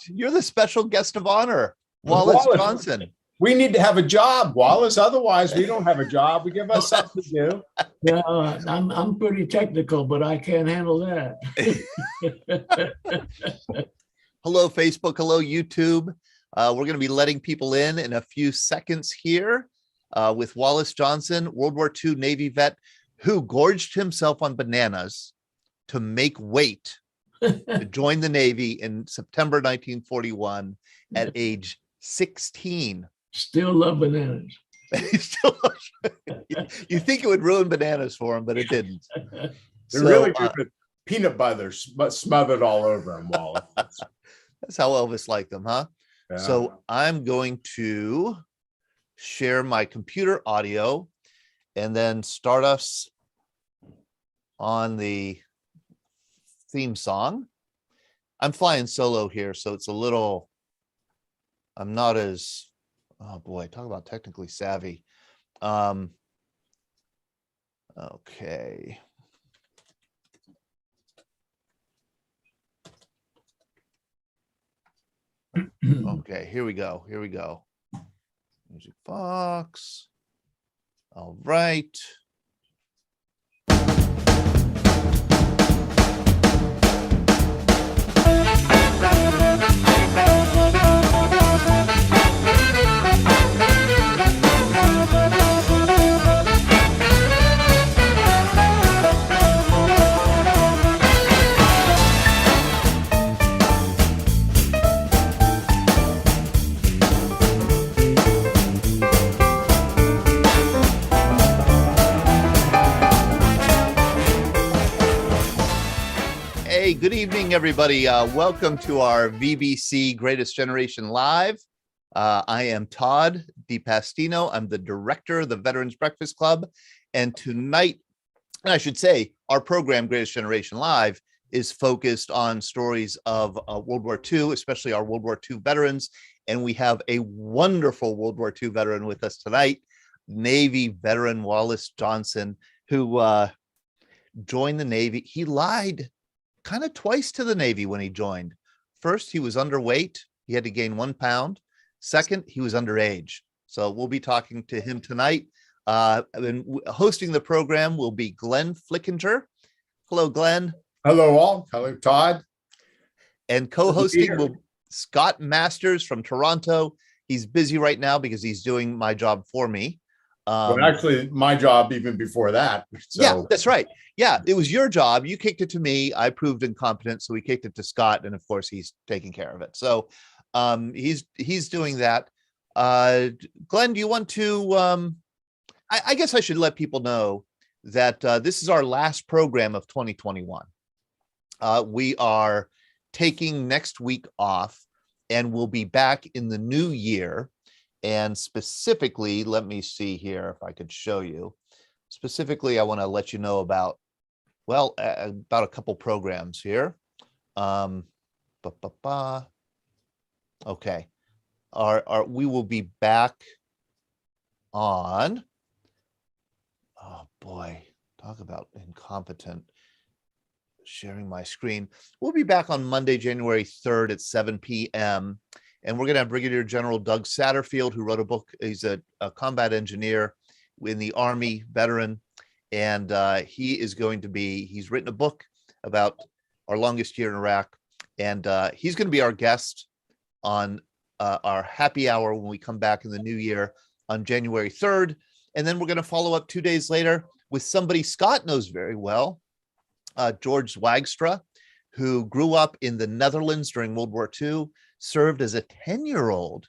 You're the special guest of honor, Wallace Johnson. We need to have a job, Wallace. Otherwise, we don't have a job. We give us something to do. Yeah, I'm pretty technical, but I can't handle that. Hello, Facebook. Hello, YouTube. We're going to be letting people in a few seconds here with Wallace Johnson, World War II Navy vet, who gorged himself on bananas to make weight to join the Navy in September 1941 at age 16. Still love bananas. You think it would ruin bananas for him, but it didn't. They're really good with peanut butter smothered all over them, Wallace. That's how Elvis liked them, huh? Yeah. So I'm going to share my computer audio and then start us on the theme song. I'm flying solo here, so it's a little, I'm not as, oh boy, talk about technically savvy. Okay. Okay, here we go. Here we go. Music box. All right. Hey, good evening, everybody. Welcome to our VBC Greatest Generation Live. I am Todd DiPastino. I'm the director of the Veterans Breakfast Club. And tonight, and I should say, our program, Greatest Generation Live, is focused on stories of World War II, especially our World War II veterans. And we have a wonderful World War II veteran with us tonight, Navy veteran Wallace Johnson, who joined the Navy. He lied kind of twice to the Navy when he joined. First, he was underweight. He had to gain 1 pound. Second, he was underage. So we'll be talking to him tonight. And hosting the program will be Glenn Flickinger. Hello, Glenn. Hello, all. Hello, Todd. And co-hosting will Scott Masters from Toronto. He's busy right now because he's doing my job for me. Well, actually, my job even before that. So. Yeah, that's right. Yeah, it was your job. You kicked it to me. I proved incompetent, so we kicked it to Scott, and of course, he's taking care of it. So he's doing that. Glenn, do you want to? I guess I should let people know that this is our last program of 2021. We are taking next week off, and we'll be back in the new year. And specifically, let me see here if I could show you. Specifically, I want to let you know about, well, about a couple programs here. Okay. We will be back on, oh boy, talk about incompetent. Sharing my screen. We'll be back on Monday, January 3rd at 7 p.m. And we're going to have Brigadier General Doug Satterfield, who wrote a book. He's a combat engineer in the Army, veteran. And he is going to be, he's written a book about our longest year in Iraq. And he's going to be our guest on our happy hour when we come back in the new year on January 3rd. And then we're going to follow up 2 days later with somebody Scott knows very well, George Zwagstra, who grew up in the Netherlands during World War II, served as a 10-year-old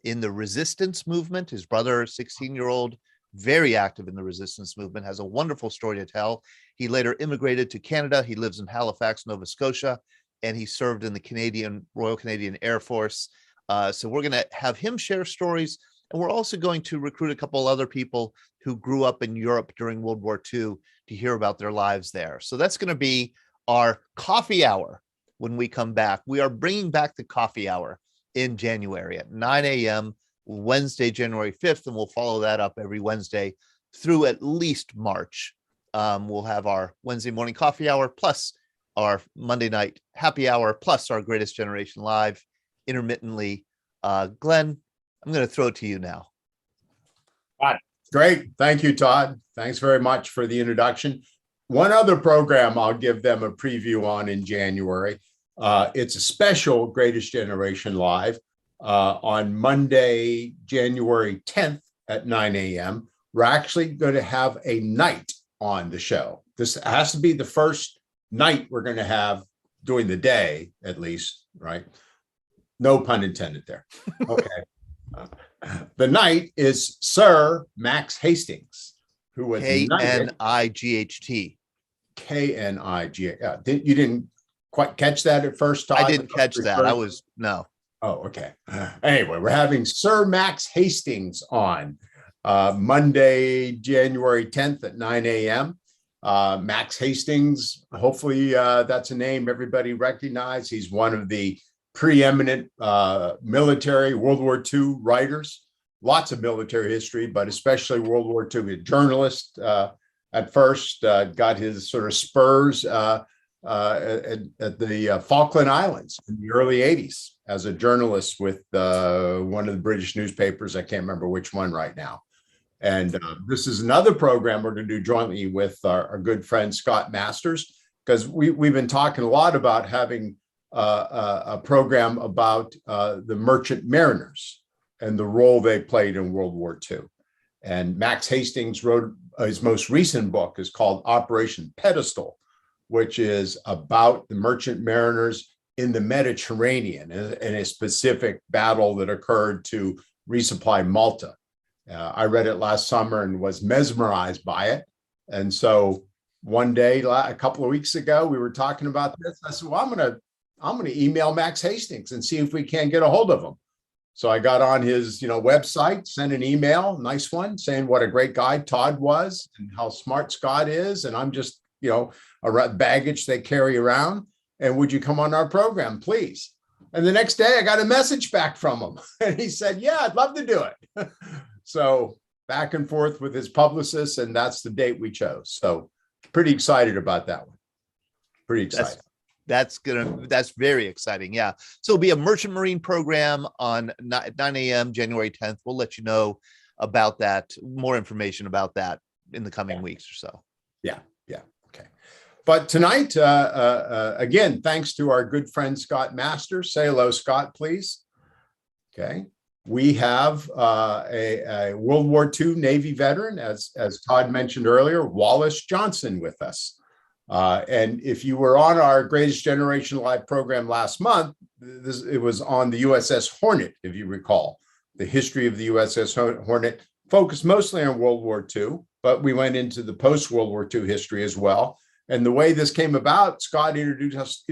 in the resistance movement. His brother, 16-year-old, very active in the resistance movement, has a wonderful story to tell. He later immigrated to Canada. He lives in Halifax, Nova Scotia, and he served in the Royal Canadian Air Force. So we're going to have him share stories. And we're also going to recruit a couple other people who grew up in Europe during World War II to hear about their lives there. So that's going to be our coffee hour. When we come back, we are bringing back the coffee hour in January at 9 a.m. Wednesday, January 5th, and we'll follow that up every Wednesday through at least March. We'll have our Wednesday morning coffee hour plus our Monday night happy hour plus our Greatest Generation Live. intermittently. Glenn, I'm going to throw it to you now. Great. Thank you, Todd. Thanks very much for the introduction. One other program I'll give them a preview on in January. It's a special Greatest Generation Live on Monday, January 10th at 9 a.m. We're actually going to have a night on the show. This has to be the first night we're going to have during the day, at least, right? No pun intended there. Okay. The night is Sir Max Hastings, who was K-N-I-G-H-T. K-N-I-G. You didn't quite catch that at first, Todd? I didn't catch that. No. Oh, okay. Anyway, we're having Sir Max Hastings on Monday, January 10th at 9 a.m. Max Hastings, hopefully that's a name everybody recognizes. He's one of the preeminent military World War II writers, lots of military history, but especially World War II. A journalist at first, got his sort of spurs at the Falkland Islands in the early 80s as a journalist with one of the British newspapers. I can't remember which one right now. And this is another program we're going to do jointly with our good friend Scott Masters, because we've been talking a lot about having a program about the merchant mariners and the role they played in World War II. And Max Hastings wrote his most recent book is called Operation Pedestal, which is about the merchant mariners in the Mediterranean in a specific battle that occurred to resupply Malta. I read it last summer and was mesmerized by it. And so one day, a couple of weeks ago, we were talking about this. I said, well, I'm going to email Max Hastings and see if we can get a hold of him. So I got on his, website, sent an email, nice one, saying what a great guy Todd was and how smart Scott is. And I'm just, a baggage they carry around. And would you come on our program, please? And the next day I got a message back from him. And he said, yeah, I'd love to do it. So back and forth with his publicist, and that's the date we chose. So pretty excited about that one. Pretty excited. That's very exciting. Yeah. So it'll be a Merchant Marine program on 9 a.m. January 10th. We'll let you know about that, more information about that in the coming weeks or so. Yeah. Okay. But tonight, again, thanks to our good friend, Scott Masters. Say hello, Scott, please. Okay. We have a World War II Navy veteran, as Todd mentioned earlier, Wallace Johnson with us. And if you were on our Greatest Generation Live program last month, it was on the USS Hornet, if you recall. The history of the USS Hornet focused mostly on World War II, but we went into the post-World War II history as well. And the way this came about, Scott introduced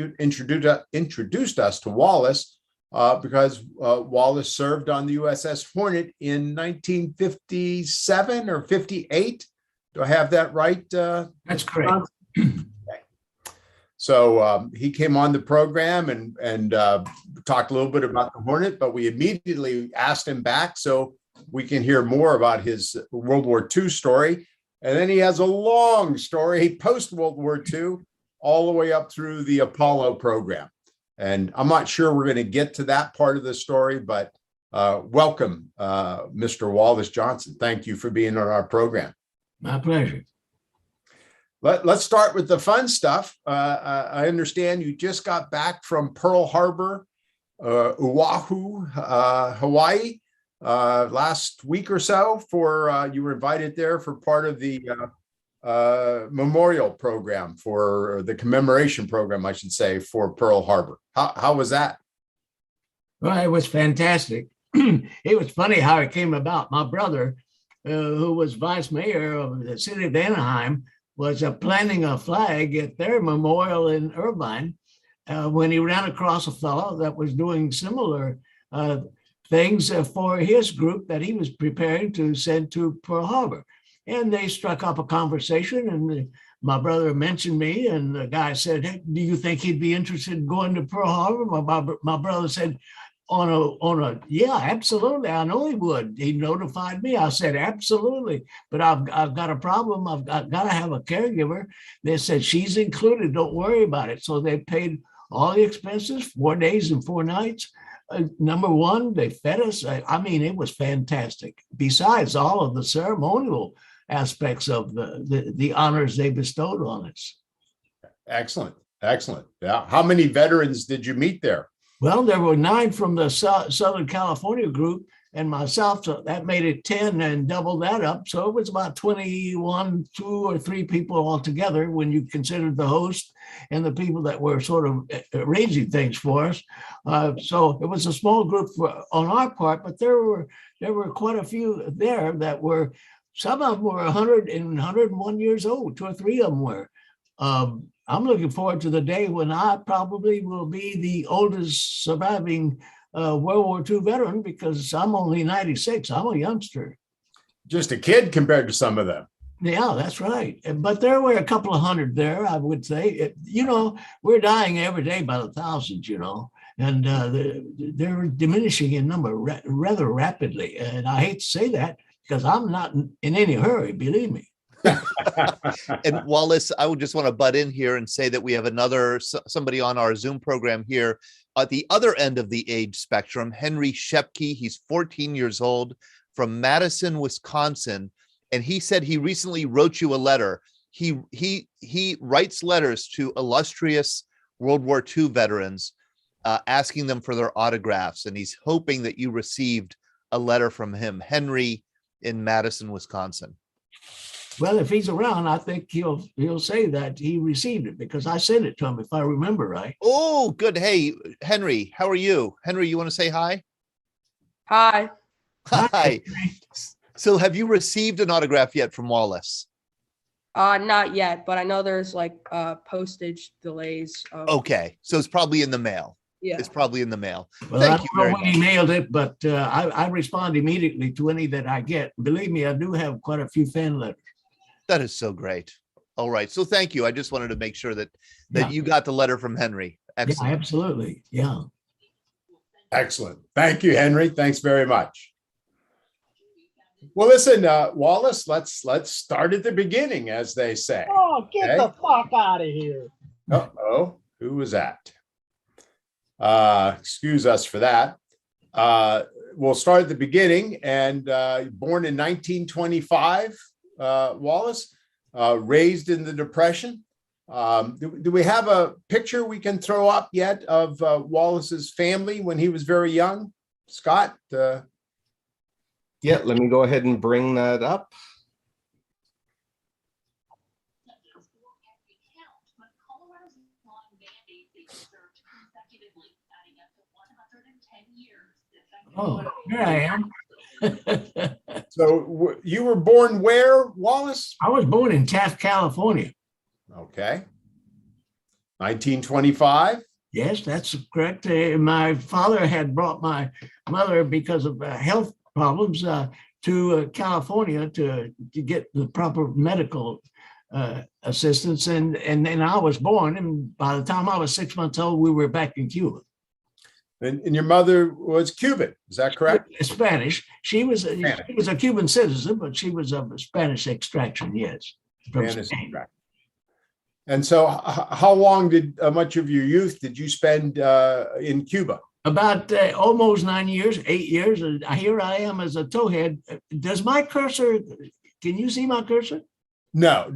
us to Wallace because Wallace served on the USS Hornet in 1957 or 58. Do I have that right? That's correct. Okay. So he came on the program and talked a little bit about the Hornet, but we immediately asked him back so we can hear more about his World War II story. And then he has a long story post-World War II, all the way up through the Apollo program. And I'm not sure we're going to get to that part of the story, but welcome, Mr. Wallace Johnson. Thank you for being on our program. My pleasure. Let's start with the fun stuff. I understand you just got back from Pearl Harbor, Oahu, Hawaii, last week or so. You were invited there for part of the memorial program, for the commemoration program, I should say, for Pearl Harbor. How was that? Well, it was fantastic. It was funny how it came about. My brother, who was vice mayor of the city of Anaheim, was planting a flag at their memorial in Irvine when he ran across a fellow that was doing similar things for his group that he was preparing to send to Pearl Harbor. And they struck up a conversation, and my brother mentioned me, and the guy said, hey, do you think he'd be interested in going to Pearl Harbor? My brother said, yeah, absolutely. I know he would. He notified me. I said, absolutely. But I've got a problem. I've got to have a caregiver. They said, she's included. Don't worry about it. So they paid all the expenses, 4 days and 4 nights. number one, they fed us. I mean, it was fantastic. Besides all of the ceremonial aspects of the honors they bestowed on us. Excellent. Excellent. Yeah. How many veterans did you meet there? Well, there were 9 from the Southern California group and myself, so that made it 10 and double that up. So it was about 21, 2 or 3 people altogether when you considered the host and the people that were sort of arranging things for us. So it was a small group on our part, but there were quite a few there that were, some of them were 100 and 101 years old, 2 or 3 of them were. I'm looking forward to the day when I probably will be the oldest surviving World War II veteran, because I'm only 96. I'm a youngster. Just a kid compared to some of them. Yeah, that's right. But there were a couple of hundred there, I would say. We're dying every day by the thousands, and they're diminishing in number rather rapidly. And I hate to say that because I'm not in any hurry, believe me. And Wallace, I would just want to butt in here and say that we have somebody on our Zoom program here at the other end of the age spectrum, Henry Shepke. He's 14 years old from Madison, Wisconsin. And he said he recently wrote you a letter. He writes letters to illustrious World War II veterans, asking them for their autographs. And he's hoping that you received a letter from him, Henry in Madison, Wisconsin. Well, if he's around, I think he'll say that he received it because I sent it to him, if I remember right. Oh, good. Hey, Henry, how are you? Henry, you want to say hi? Hi. Hi. So have you received an autograph yet from Wallace? Not yet, but I know there's like postage delays. Okay. So it's probably in the mail. Yeah. It's probably in the mail. Well, Thank I you don't very know when much. he mailed it, but I respond immediately to any that I get. Believe me, I do have quite a few fan letters. That is so great. All right. So thank you. I just wanted to make sure that Yeah. you got the letter from Henry. Yeah, Excellent. absolutely. Yeah. Excellent. Thank you, Henry. Thanks very much. Well, listen, Wallace, let's start at the beginning, as they say. Oh, get Okay. the fuck out of here. Uh-oh, who was that? Excuse us for that. We'll start at the beginning. And born in 1925, Wallace, raised in the Depression. Do we have a picture we can throw up yet of Wallace's family when he was very young? Scott? Yeah, let me go ahead and bring that up. Oh, here I am. So you were born where, Wallace? I was born in Taft, California. Okay. 1925. Yes, that's correct. My father had brought my mother, because of health problems, to California to get the proper medical assistance. And then I was born. And by the time I was 6 months old, we were back in Cuba. And your mother was Cuban, is that correct? Spanish. She was a Cuban citizen, but she was of Spanish extraction, yes. From Spanish Spain. extraction. And so how long much of your youth did you spend in Cuba? About almost 9 years, 8 years. And here I am as a towhead. Does my cursor, can you see my cursor? No.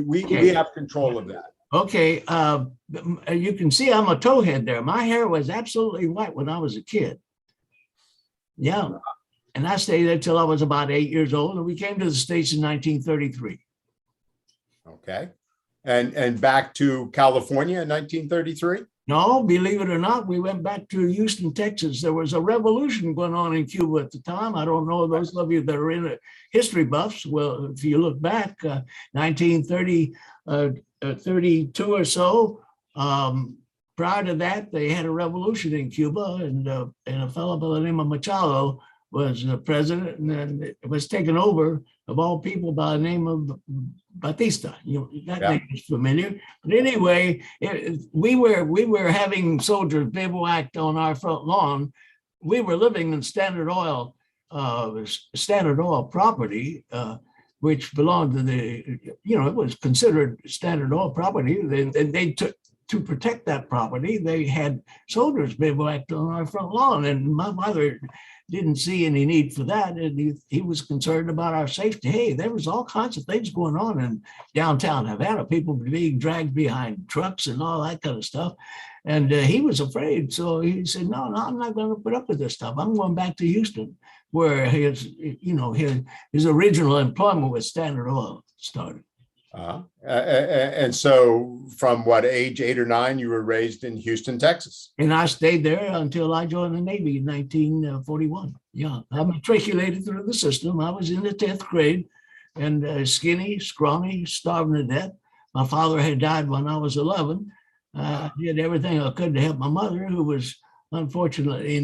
We have control of that. Okay, you can see I'm a towhead there. My hair was absolutely white when I was a kid. Yeah, and I stayed there till I was about 8 years old, and we came to the States in 1933. Okay. And back to California in 1933? No, believe it or not, we went back to Houston, Texas. There was a revolution going on in Cuba at the time. I don't know, those of you that are in history buffs, well, if you look back, 1930, 32 or so. Prior to that, they had a revolution in Cuba, and a fellow by the name of Machado was president, and then it was taken over, of all people, by the name of Batista. That name is familiar. But anyway, we were having soldiers bivouacked on our front lawn. We were living in Standard Oil property, which belonged to it was considered Standard Oil property. And they took to protect that property, they had soldiers bivouacked on our front lawn, and my mother didn't see any need for that, and he was concerned about our safety. Hey, there was all kinds of things going on in downtown Havana, people being dragged behind trucks and all that kind of stuff, and he was afraid. So he said, no, I'm not going to put up with this stuff. I'm going back to Houston, where his original employment with Standard Oil started. And so from what age, 8 or 9, you were raised in Houston, Texas? And I stayed there until I joined the Navy in 1941. Yeah, I matriculated through the system. I was in the 10th grade and skinny, scrawny, starving to death. My father had died when I was 11. I did everything I could to help my mother, who was unfortunately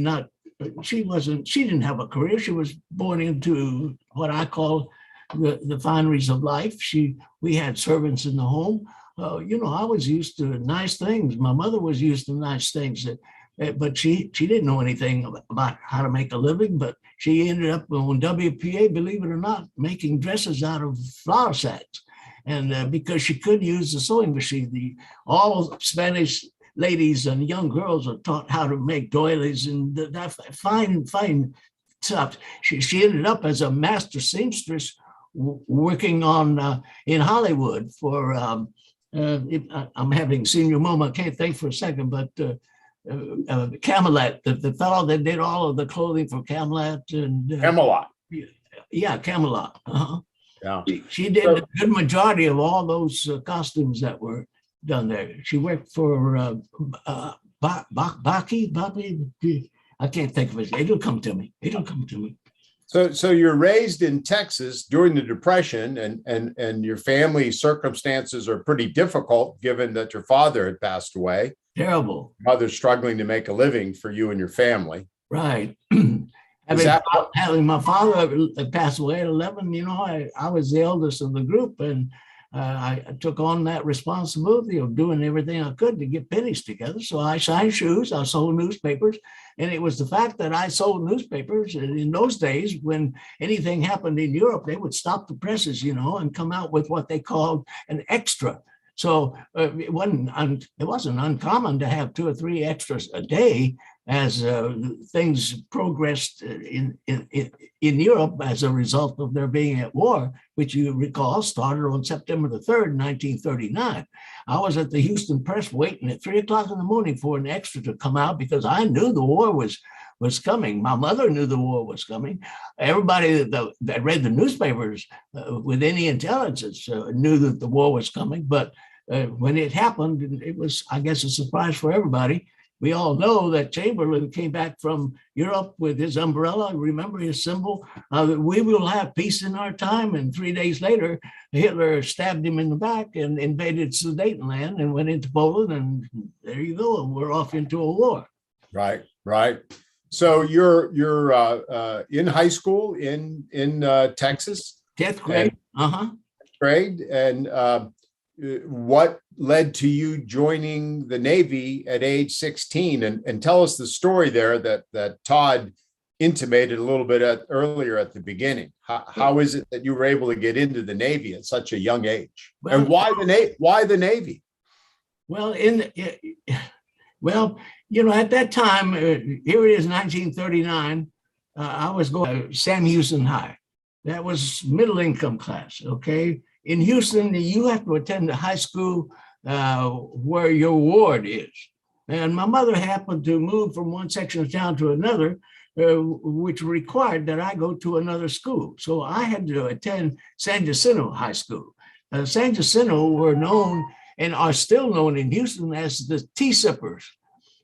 she didn't have a career. She was born into what I call the fineries of life. We had servants in the home. I was used to nice things. My mother was used to nice things, but she didn't know anything about how to make a living. But she ended up on WPA, believe it or not, making dresses out of flour sacks. And because she could use the sewing machine, all Spanish ladies and young girls are taught how to make doilies and that fine stuff. She ended up as a master seamstress, working on in Hollywood for I'm having senior moment, I can't think for a second, but Camelot, the fellow that did all of the clothing for Camelot and Camelot. Yeah, Camelot. Uh-huh. Yeah. She did a good majority of all those costumes that were done there. She worked for Baki. I can't think of it. It'll come to me. So you're raised in Texas during the Depression, and your family circumstances are pretty difficult given that your father had passed away. Terrible. Mother's struggling to make a living for you and your family. Right. Having my father pass away at 11, I was the eldest of the group, and I took on that responsibility of doing everything I could to get pennies together. So I shined shoes, I sold newspapers, and it was the fact that I sold newspapers. And in those days, when anything happened in Europe, they would stop the presses, and come out with what they called an extra. So it wasn't uncommon to have 2 or 3 extras a day as things progressed in Europe as a result of their being at war, which you recall started on September the 3rd, 1939. I was at the Houston Press waiting at 3 o'clock in the morning for an extra to come out because I knew the war was coming. My mother knew the war was coming. Everybody that read the newspapers with any intelligence knew that the war was coming. But when it happened, it was, I guess, a surprise for everybody. We all know that Chamberlain came back from Europe with his umbrella. Remember his symbol? We will have peace in our time. And 3 days later, Hitler stabbed him in the back and invaded Sudetenland and went into Poland. And there you go. We're off into a war. Right. So you're in high school in Texas? 10th grade. Grade. And what led to you joining the Navy at age 16? And tell us the story there that Todd intimated a little bit earlier at the beginning. How is it that you were able to get into the Navy at such a young age? And why the Navy? Well, at that time, here it is, 1939. I was going to Sam Houston High. That was middle income class. Okay. In Houston, you have to attend a high school where your ward is. And my mother happened to move from one section of town to another, which required that I go to another school. So I had to attend San Jacinto High School. San Jacinto were known and are still known in Houston as the tea sippers.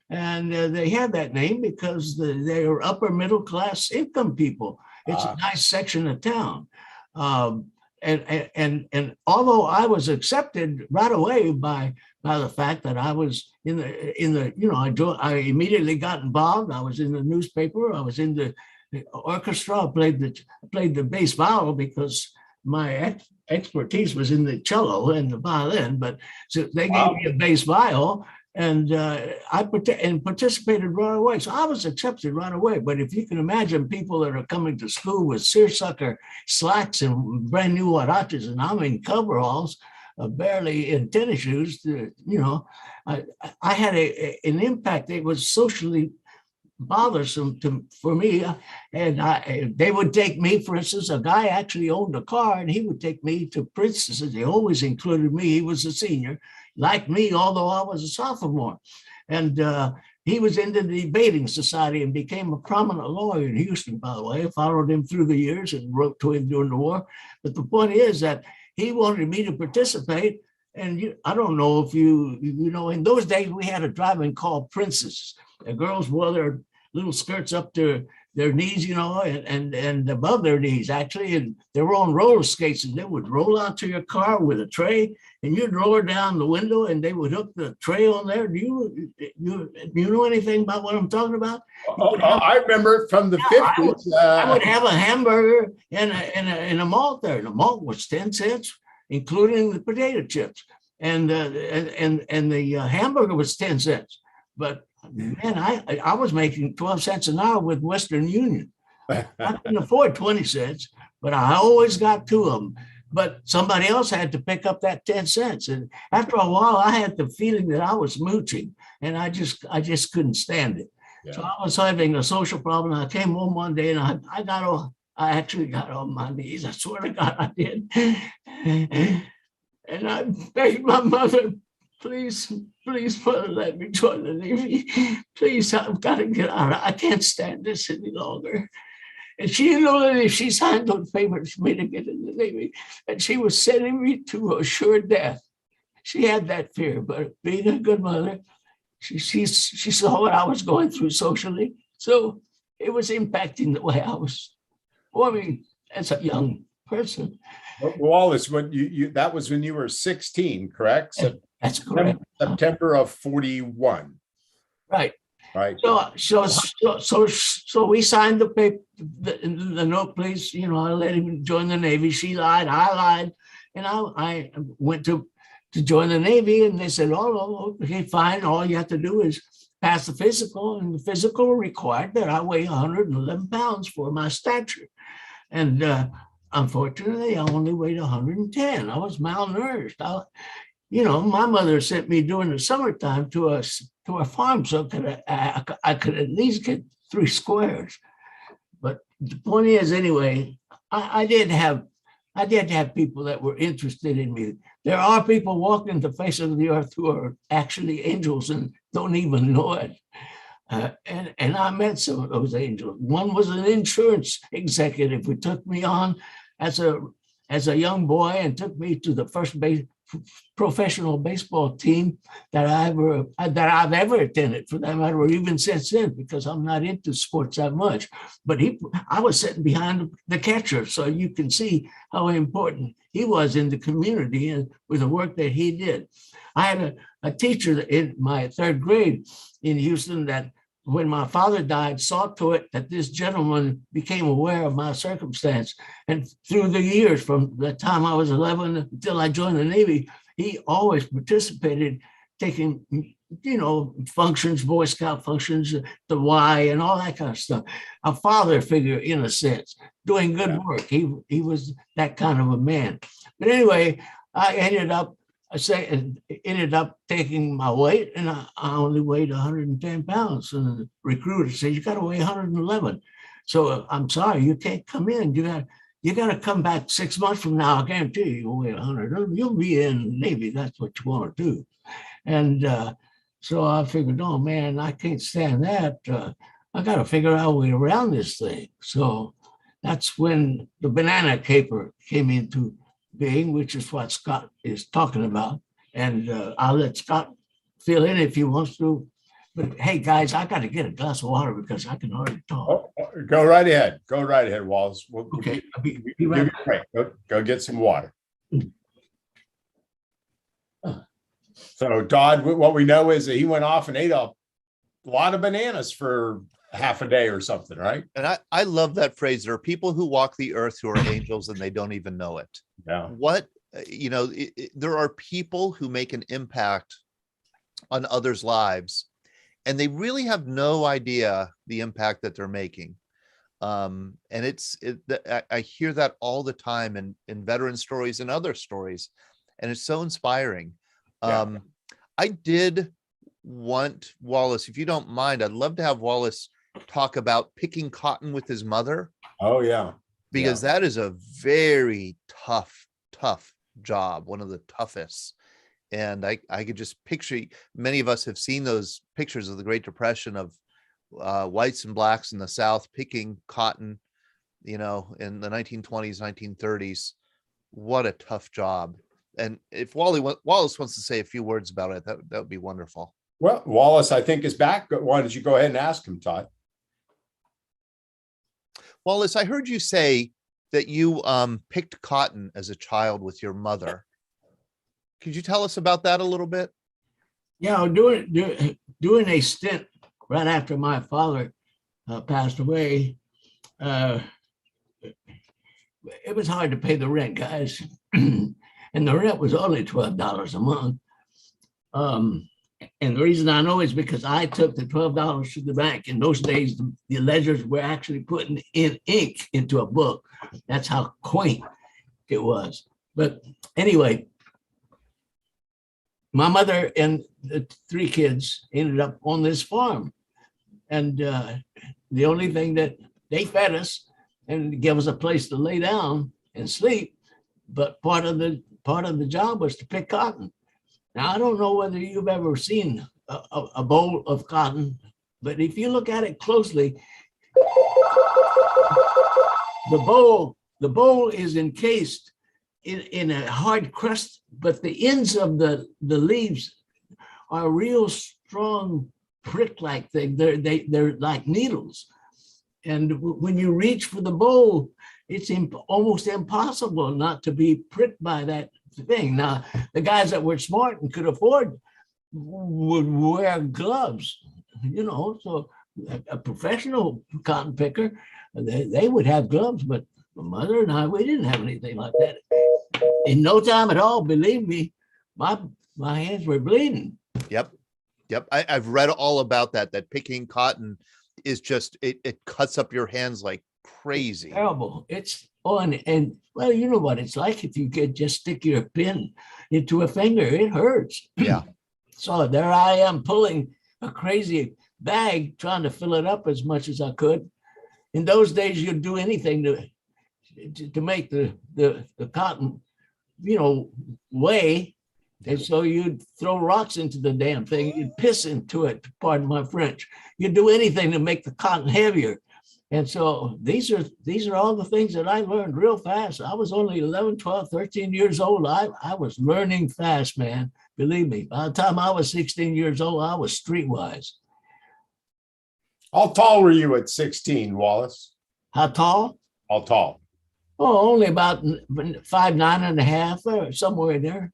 And they had that name because they are upper middle class income people. It's a nice section of town. And although I was accepted right away by the fact that I was I immediately got involved. I was in the newspaper. I was in the orchestra. I played the bass viol because my expertise was in the cello and the violin. But so they gave me a bass viol. And I participated right away. So I was accepted right away. But if you can imagine people that are coming to school with seersucker slacks and brand new huaraches, and I'm in coveralls, barely in tennis shoes. I had an impact. It was socially bothersome for me. And they would take me, for instance, a guy actually owned a car and he would take me to princesses. They always included me. He was a senior, like me, although I was a sophomore. And he was in the debating society and became a prominent lawyer in Houston, by the way. I followed him through the years and wrote to him during the war. But the point is that he wanted me to participate. And I don't know if you know, in those days, we had a driving called princesses. The girls wore their little skirts up to their knees, and above their knees, actually. And they were on roller skates, and they would roll out to your car with a tray, and you'd lower down the window, and they would hook the tray on there. Do you know anything about what I'm talking about? I remember it from the 50s. I would have a hamburger and a malt there. The malt was 10 cents, including the potato chips. And the hamburger was 10 cents. But man, I was making 12 cents an hour with Western Union. I couldn't afford 20 cents, but I always got two of them. But somebody else had to pick up that 10 cents. And after a while, I had the feeling that I was mooching, and I just couldn't stand it. Yeah. So I was having a social problem. I came home one day and I actually got on my knees. I swear to God, I did. And I begged my mother, please, mother, let me join the Navy. Please, I've got to get out. I can't stand this any longer. And she didn't know that if she signed those papers for me to get in the Navy, and she was sending me to a sure death. She had that fear, but being a good mother, she saw what I was going through socially. So it was impacting the way I was forming as a young person. Wallace, when that was when you were 16, correct? That's correct. September of 41. Right. Right. So we signed the paper, the note, please. I let him join the Navy. She lied, I lied, and I went to join the Navy, and they said, "Oh, okay, fine. All you have to do is pass the physical," and the physical required that I weigh 111 pounds for my stature, and unfortunately, I only weighed 110. I was malnourished. My mother sent me during the summertime to a farm so I could at least get 3 squares. But the point is, anyway, I did have people that were interested in me. There are people walking the face of the earth who are actually angels and don't even know it. And I met some of those angels. One was an insurance executive who took me on as a young boy and took me to the first professional baseball team that I've ever attended, for that matter, or even since then, because I'm not into sports that much. But I was sitting behind the catcher, so you can see how important he was in the community and with the work that he did. I had a teacher in my 3rd grade in Houston that, when my father died, saw to it that this gentleman became aware of my circumstance. And through the years, from the time I was 11 until I joined the Navy, he always participated, taking, functions, Boy Scout functions, the Y and all that kind of stuff. A father figure, in a sense, doing good work. He was that kind of a man. But anyway, I ended up taking my weight, and I only weighed 110 pounds. And the recruiter said, "You got to weigh 111. So I'm sorry, you can't come in. You got to come back 6 months from now. I guarantee you'll weigh 100. You'll be in the Navy. That's what you want to do." And so I figured, oh man, I can't stand that. I got to figure out a way around this thing. So that's when the banana caper came into being, which is what Scott is talking about. And I'll let Scott fill in if he wants to. But hey, guys, I got to get a glass of water because I can hardly talk. Go right ahead. Go right ahead, Wallace. Okay. I'll be right back. Go get some water. So Dodd, what we know is that he went off and ate a lot of bananas for half a day or something, right? And I love that phrase. There are people who walk the earth who are angels and they don't even know it. Yeah. There are people who make an impact on others' lives, and they really have no idea the impact that they're making. And I hear that all the time in veteran stories and other stories. and it's so inspiring. Yeah. I did want Wallace, if you don't mind, I'd love to have Wallace talk about picking cotton with his mother, Oh, yeah. because that is a very tough job, one of the toughest. And I could just picture, many of us have seen those pictures of the Great Depression of whites and blacks in the South picking cotton, in the 1920s, 1930s. What a tough job. And if Wallace wants to say a few words about it, that would be wonderful. Well, Wallace, I think, is back. Why don't you go ahead and ask him, Todd? Wallace, I heard you say that you picked cotton as a child with your mother. Could you tell us about that a little bit? Yeah, doing a stint right after my father passed away. It was hard to pay the rent, guys. And the rent was only $12 a month. And the reason I know is because I took the $12 to the bank. In those days, the ledgers were actually putting in ink into a book. That's how quaint it was. But anyway, my mother and the 3 kids ended up on this farm. And the only thing that they fed us and gave us a place to lay down and sleep. But part of the job was to pick cotton. Now, I don't know whether you've ever seen a bowl of cotton, but if you look at it closely, the bowl is encased in a hard crust, but the ends of the leaves are real strong prick-like thing. They're like needles. And when you reach for the bowl, it's almost impossible not to be pricked by that thing. Now, the guys that were smart and could afford would wear gloves, so a professional cotton picker, they would have gloves, but my mother and I, we didn't have anything like that. In no time at all, believe me, my hands were bleeding. Yep. I've read all about that picking cotton is just, it cuts up your hands like crazy. It's terrible. It's on, and well, you know what it's like if you could just stick your pin into a finger, it hurts. Yeah. So there I am pulling a crazy bag, trying to fill it up as much as I could. In those days, you'd do anything to make the cotton, weigh. And so you'd throw rocks into the damn thing, you'd piss into it, pardon my French. You'd do anything to make the cotton heavier. And so these are all the things that I learned real fast. I was only 11, 12, 13 years old. I was learning fast, man. Believe me, by the time I was 16 years old, I was streetwise. How tall were you at 16, Wallace? How tall? How tall? Oh, only about 5'9.5" or somewhere in there.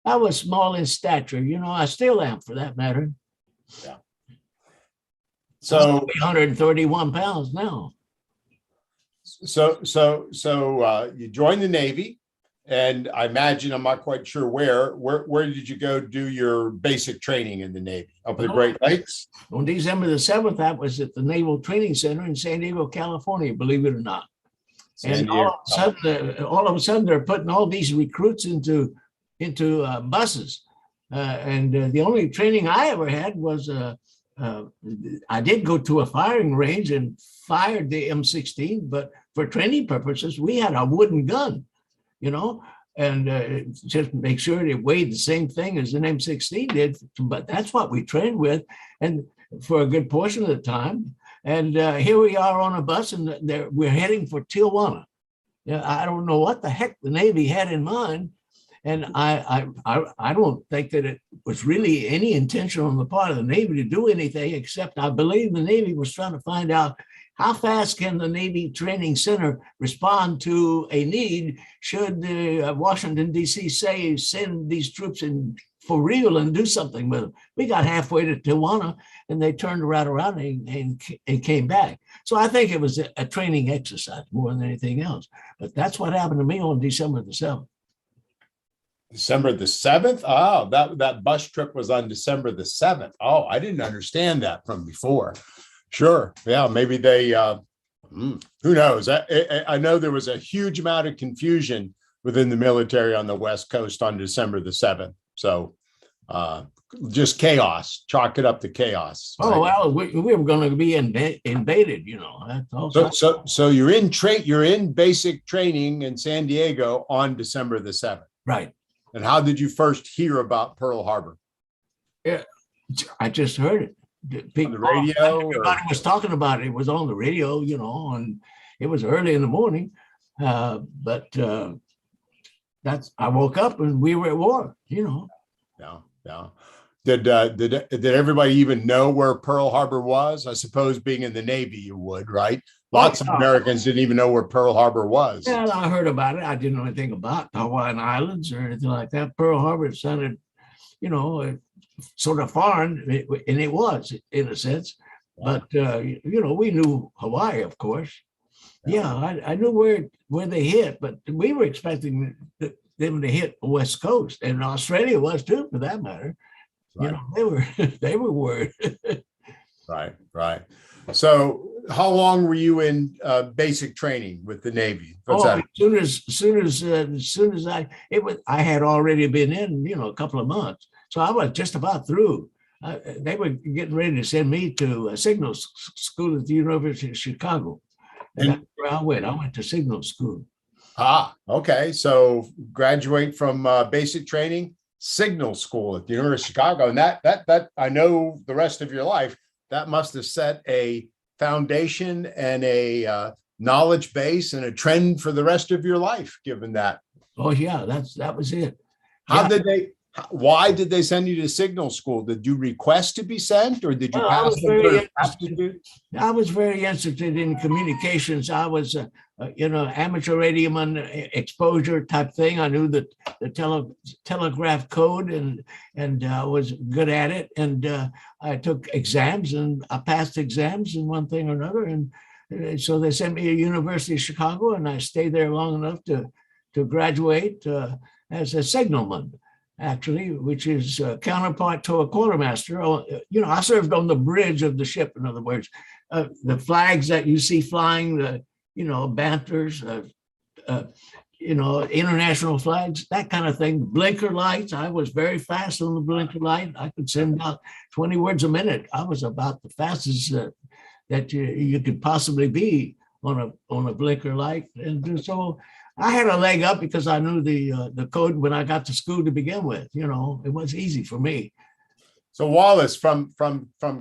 I was small in stature, I still am for that matter. Yeah. So 131 pounds now. So you joined the Navy, and I imagine, I'm not quite sure where did you go do your basic training in the Navy? Up at the Great Lakes? On December the 7th, I was at the Naval Training Center in San Diego, California, believe it or not. And all of a sudden, they're putting all these recruits into buses. And the only training I ever had was I did go to a firing range and fired the M16, but for training purposes, we had a wooden gun, and just make sure it weighed the same thing as an M16 did. But that's what we trained with, and for a good portion of the time. And here we are on a bus, and we're heading for Tijuana. I don't know what the heck the Navy had in mind. And I don't think that it was really any intention on the part of the Navy to do anything, except I believe the Navy was trying to find out how fast can the Navy Training Center respond to a need should Washington, D.C. say send these troops in for real and do something with them. We got halfway to Tijuana, and they turned right around and came back. So I think it was a training exercise more than anything else. But that's what happened to me on December the 7th. December the 7th? Oh, that bus trip was on December the 7th. Oh, I didn't understand that from before. Sure. Yeah, maybe they, who knows? I know there was a huge amount of confusion within the military on the West Coast on December the 7th. So just chaos, chalk it up to chaos. Oh, right? well, we were going to be invaded, you know. That's all. So you're in basic training in San Diego on December the 7th. Right. And how did you first hear about Pearl Harbor? Yeah, I just heard it. On the radio? Everybody was talking about it. It was on the radio, you know, and it was early in the morning. But I woke up and we were at war, you know. Yeah. Did everybody even know where Pearl Harbor was? I suppose being in the Navy, you would, right? Lots of Americans didn't even know where Pearl Harbor was. Yeah, I heard about it. I didn't know anything about the Hawaiian Islands or anything like that. Pearl Harbor sounded, you know, sort of foreign, and it was in a sense. But you know, we knew Hawaii, of course. Yeah, I knew where they hit, but we were expecting them to hit the West Coast, and Australia was too, for that matter. Right. You know, they were worried. Right. So, how long were you in basic training with the Navy? As soon as I had already been in, you know, a couple of months, so I was just about through. They were getting ready to send me to a signal school at the University of Chicago, and that's where I went. I went to signal school. Okay. So, graduate from basic training, signal school at the University of Chicago, and that I know the rest of your life. That must have set a foundation and a knowledge base and a trend for the rest of your life, given that. Oh yeah, that was it. Why did they send you to signal school? Did you request to be sent, or did you pass the aptitude? I was very interested in communications. I was, you know, amateur radioman exposure type thing. I knew the telegraph code and was good at it. And I took exams and I passed exams in one thing or another. And so they sent me to University of Chicago, and I stayed there long enough to graduate as a signalman, actually, which is a counterpart to a quartermaster. You know, I served on the bridge of the ship, in other words. The flags that you see flying, the, you know, banters, you know, international flags, that kind of thing. Blinker lights. I was very fast on the blinker light. I could send about 20 words a minute. I was about the fastest that you could possibly be on a blinker light. And so I had a leg up because I knew the code when I got to school to begin with. You know, it was easy for me. So Wallace, from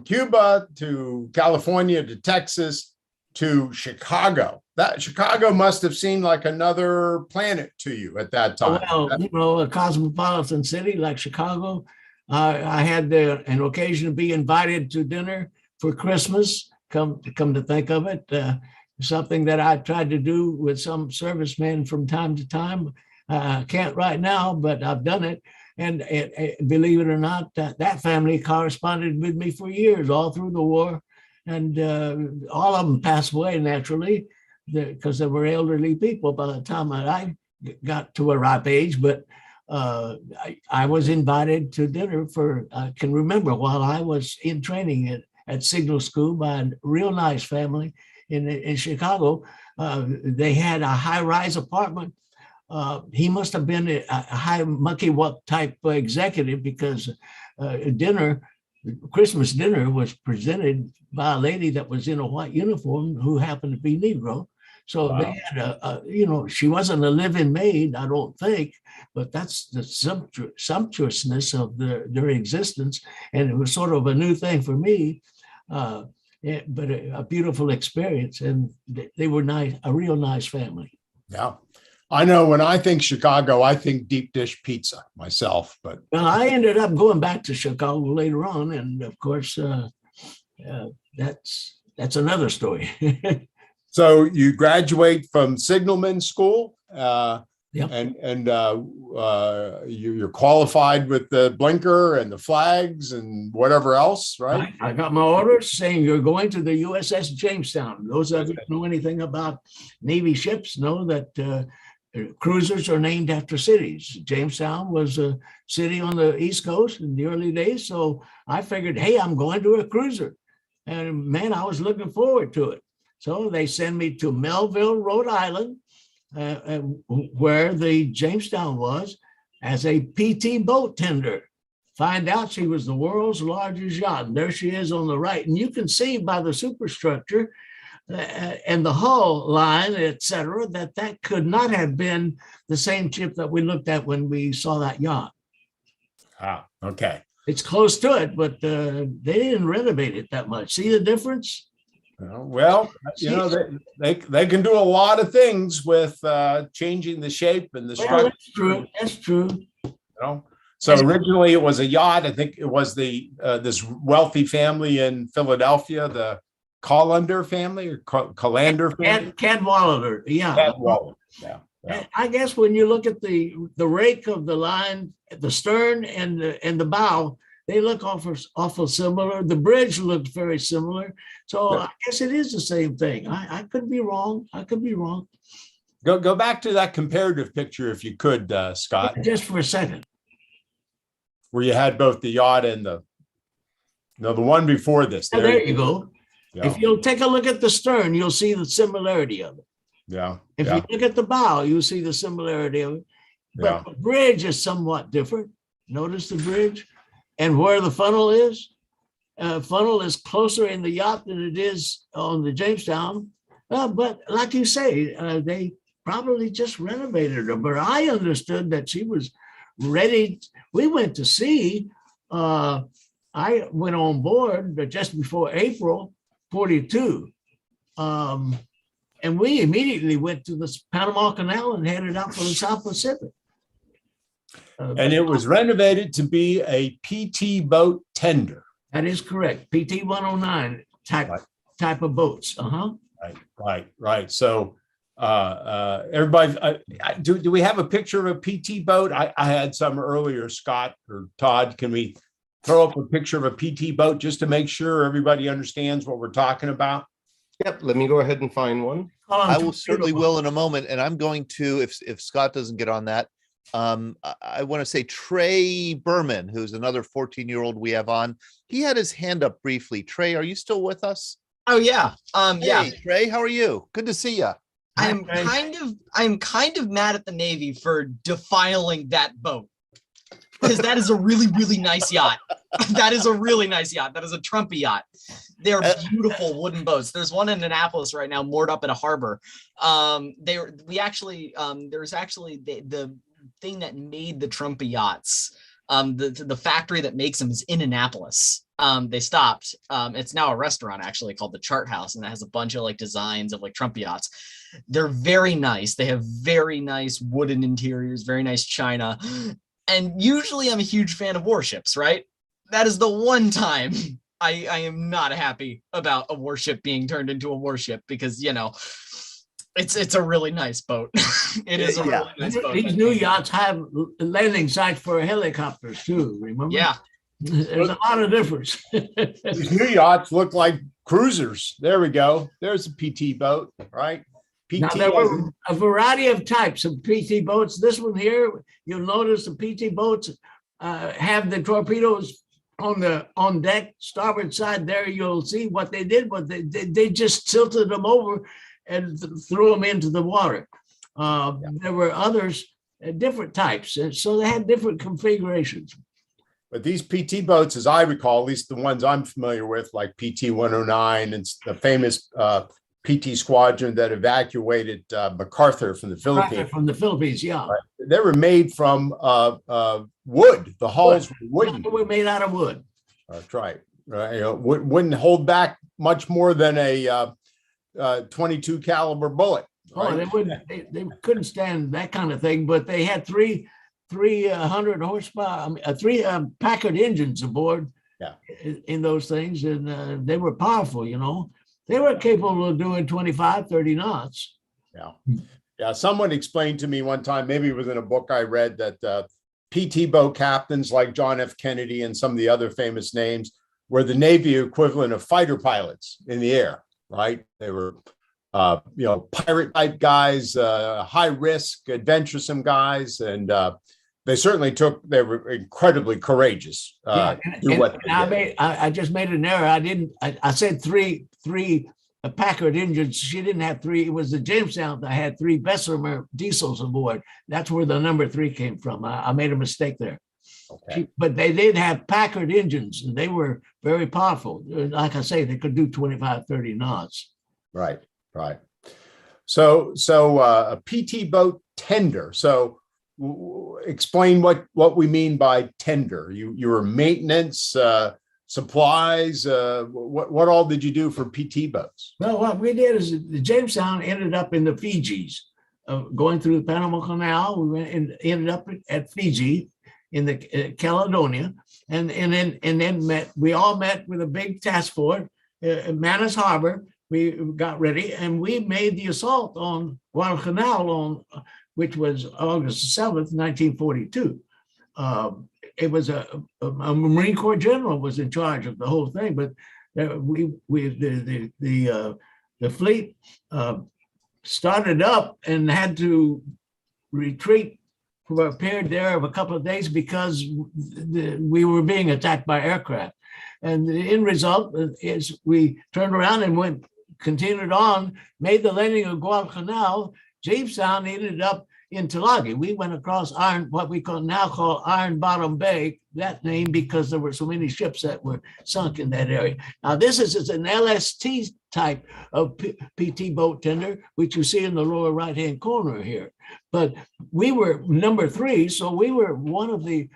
Cuba to California to Texas to Chicago, that Chicago must have seemed like another planet to you at that time. Well, you know, a cosmopolitan city like Chicago. I had an occasion to be invited to dinner for Christmas. Come to think of it. Something that I tried to do with some servicemen from time to time. I can't right now, but I've done it. And believe it or not, that family corresponded with me for years, all through the war. And all of them passed away naturally because they were elderly people by the time I got to a ripe age. But I was invited to dinner I can remember while I was in training at signal school by a real nice family in Chicago. They had a high-rise apartment. He must have been a high monkey walk type executive because Christmas dinner was presented by a lady that was in a white uniform who happened to be Negro. So wow. They had you know, she wasn't a living maid, I don't think, but that's the sumptuousness of their existence. And it was sort of a new thing for me. But a beautiful experience, and they were nice, a real nice family. Yeah, I know. When I think Chicago, I think deep dish pizza myself. But well, I ended up going back to Chicago later on, and of course, that's another story. So you graduate from signalman school, yep. and you're qualified with the blinker and the flags and whatever else, right? I got my orders saying you're going to the USS Jamestown. Those of you who know anything about Navy ships know that cruisers are named after cities. Jamestown was a city on the East Coast in the early days, so I figured, hey, I'm going to a cruiser. And man, I was looking forward to it. So they send me to Melville, Rhode Island, where the Jamestown was as a PT boat tender. Find out she was the world's largest yacht. And there she is on the right. And you can see by the superstructure and the hull line, et cetera, that could not have been the same ship that we looked at when we saw that yacht. Ah, okay. It's close to it, but they didn't renovate it that much. See the difference? Well, you know, they can do a lot of things with changing the shape and the structure. Well, that's true. That's true. You know? So originally it was a yacht. I think it was the this wealthy family in Philadelphia, the Colander family or Colander family. Cadwallader, yeah. Cadwallader, yeah. Yeah. I guess when you look at the rake of the line, the stern and the bow, they look awful similar. The bridge looks very similar. So I guess it is the same thing. I could be wrong. I could be wrong. Go back to that comparative picture if you could, Scott. Just for a second. Where you had both the yacht and the one before this. There you go. Yeah. If you'll take a look at the stern, you'll see the similarity of it. Yeah. If you look at the bow, you'll see the similarity of it. But the bridge is somewhat different. Notice the bridge and where the funnel is. Funnel is closer in the yacht than it is on the Jamestown. But like you say, they probably just renovated her. But I understood that she was ready. We went to sea. I went on board just before April 42. And we immediately went to the Panama Canal and headed out for the South Pacific. And it was renovated to be a PT boat tender. That is correct. PT 109 type of boats. Right. So everybody, do we have a picture of a PT boat? I had some earlier, Scott or Todd. Can we throw up a picture of a PT boat just to make sure everybody understands what we're talking about? Yep, let me go ahead and find one. I will certainly will in a moment. And I'm going to, if Scott doesn't get on that, I want to say Trey Berman, who's another 14-year-old we have on. He had his hand up briefly. Trey, are you still with us? Oh yeah. Yeah. Hey, Trey, how are you? Good to see you. I'm kind of mad at the Navy for defiling that boat. Because that is a really, really nice yacht. That is a really nice yacht. That is a Trumpy yacht. They're beautiful wooden boats. There's one in Annapolis right now, moored up in a harbor. There's actually the thing that made the Trumpy yachts. The factory that makes them is in Annapolis. They stopped. It's now a restaurant actually called the Chart House, and it has a bunch of like designs of like Trumpy yachts. They're very nice. They have very nice wooden interiors, very nice china. And usually I'm a huge fan of warships, right? That is the one time I am not happy about a warship being turned into a warship because, you know, it's a really nice boat. It is a really nice boat. These new yachts have landing sites for helicopters too, remember? Yeah. There's a lot of difference. These new yachts look like cruisers. There we go. There's a PT boat, right? PT. Now, there were a variety of types of PT boats. This one here, you'll notice the PT boats have the torpedoes on deck, starboard side. There you'll see what they did, but they just tilted them over and threw them into the water. There were others, different types, so they had different configurations. But these PT boats, as I recall, at least the ones I'm familiar with, like PT 109 and the famous PT squadron that evacuated MacArthur from the Philippines. From the Philippines, yeah. Right. They were made from wood. The hulls were wooden. They were made out of wood. That's right. Right. You know, wouldn't hold back much more than a 22 caliber bullet. Right? Oh, they wouldn't. They couldn't stand that kind of thing. But they had 300 horsepower, three Packard engines aboard. Yeah. In those things, and they were powerful. You know. They were capable of doing 25, 30 knots. Yeah. Someone explained to me one time, maybe it was in a book I read, that PT boat captains like John F. Kennedy and some of the other famous names were the Navy equivalent of fighter pilots in the air, right? They were, pirate type guys, high risk, adventuresome guys. And they were incredibly courageous. I just made an error. I said three Packard engines. She didn't have three. It was the Jamestown that had three Bessemer diesels aboard. That's where the number 3 came from. I made a mistake there. Okay. But they did have Packard engines, and they were very powerful. Like I say, they could do 25, 30 knots. Right. Right. So a PT boat tender. So explain what we mean by tender. You were maintenance, supplies. What all did you do for PT boats? Well, what we did is the Jamestown ended up in the Fijis, going through the Panama Canal. We went and ended up at Fiji in the Caledonia, and then we all met with a big task force at Manus Harbor. We got ready and we made the assault on Guadalcanal which was August 7th, 1942. It was a Marine Corps general was in charge of the whole thing, but the fleet started up and had to retreat for a period there of a couple of days because we were being attacked by aircraft. And the end result is we turned around and continued on, made the landing of Guadalcanal. Jamestown ended up in Tulagi. We went across what we now call Iron Bottom Bay, that name because there were so many ships that were sunk in that area. Now, this is an LST type of PT boat tender, which you see in the lower right-hand corner here. But we were number 3, so we were one of the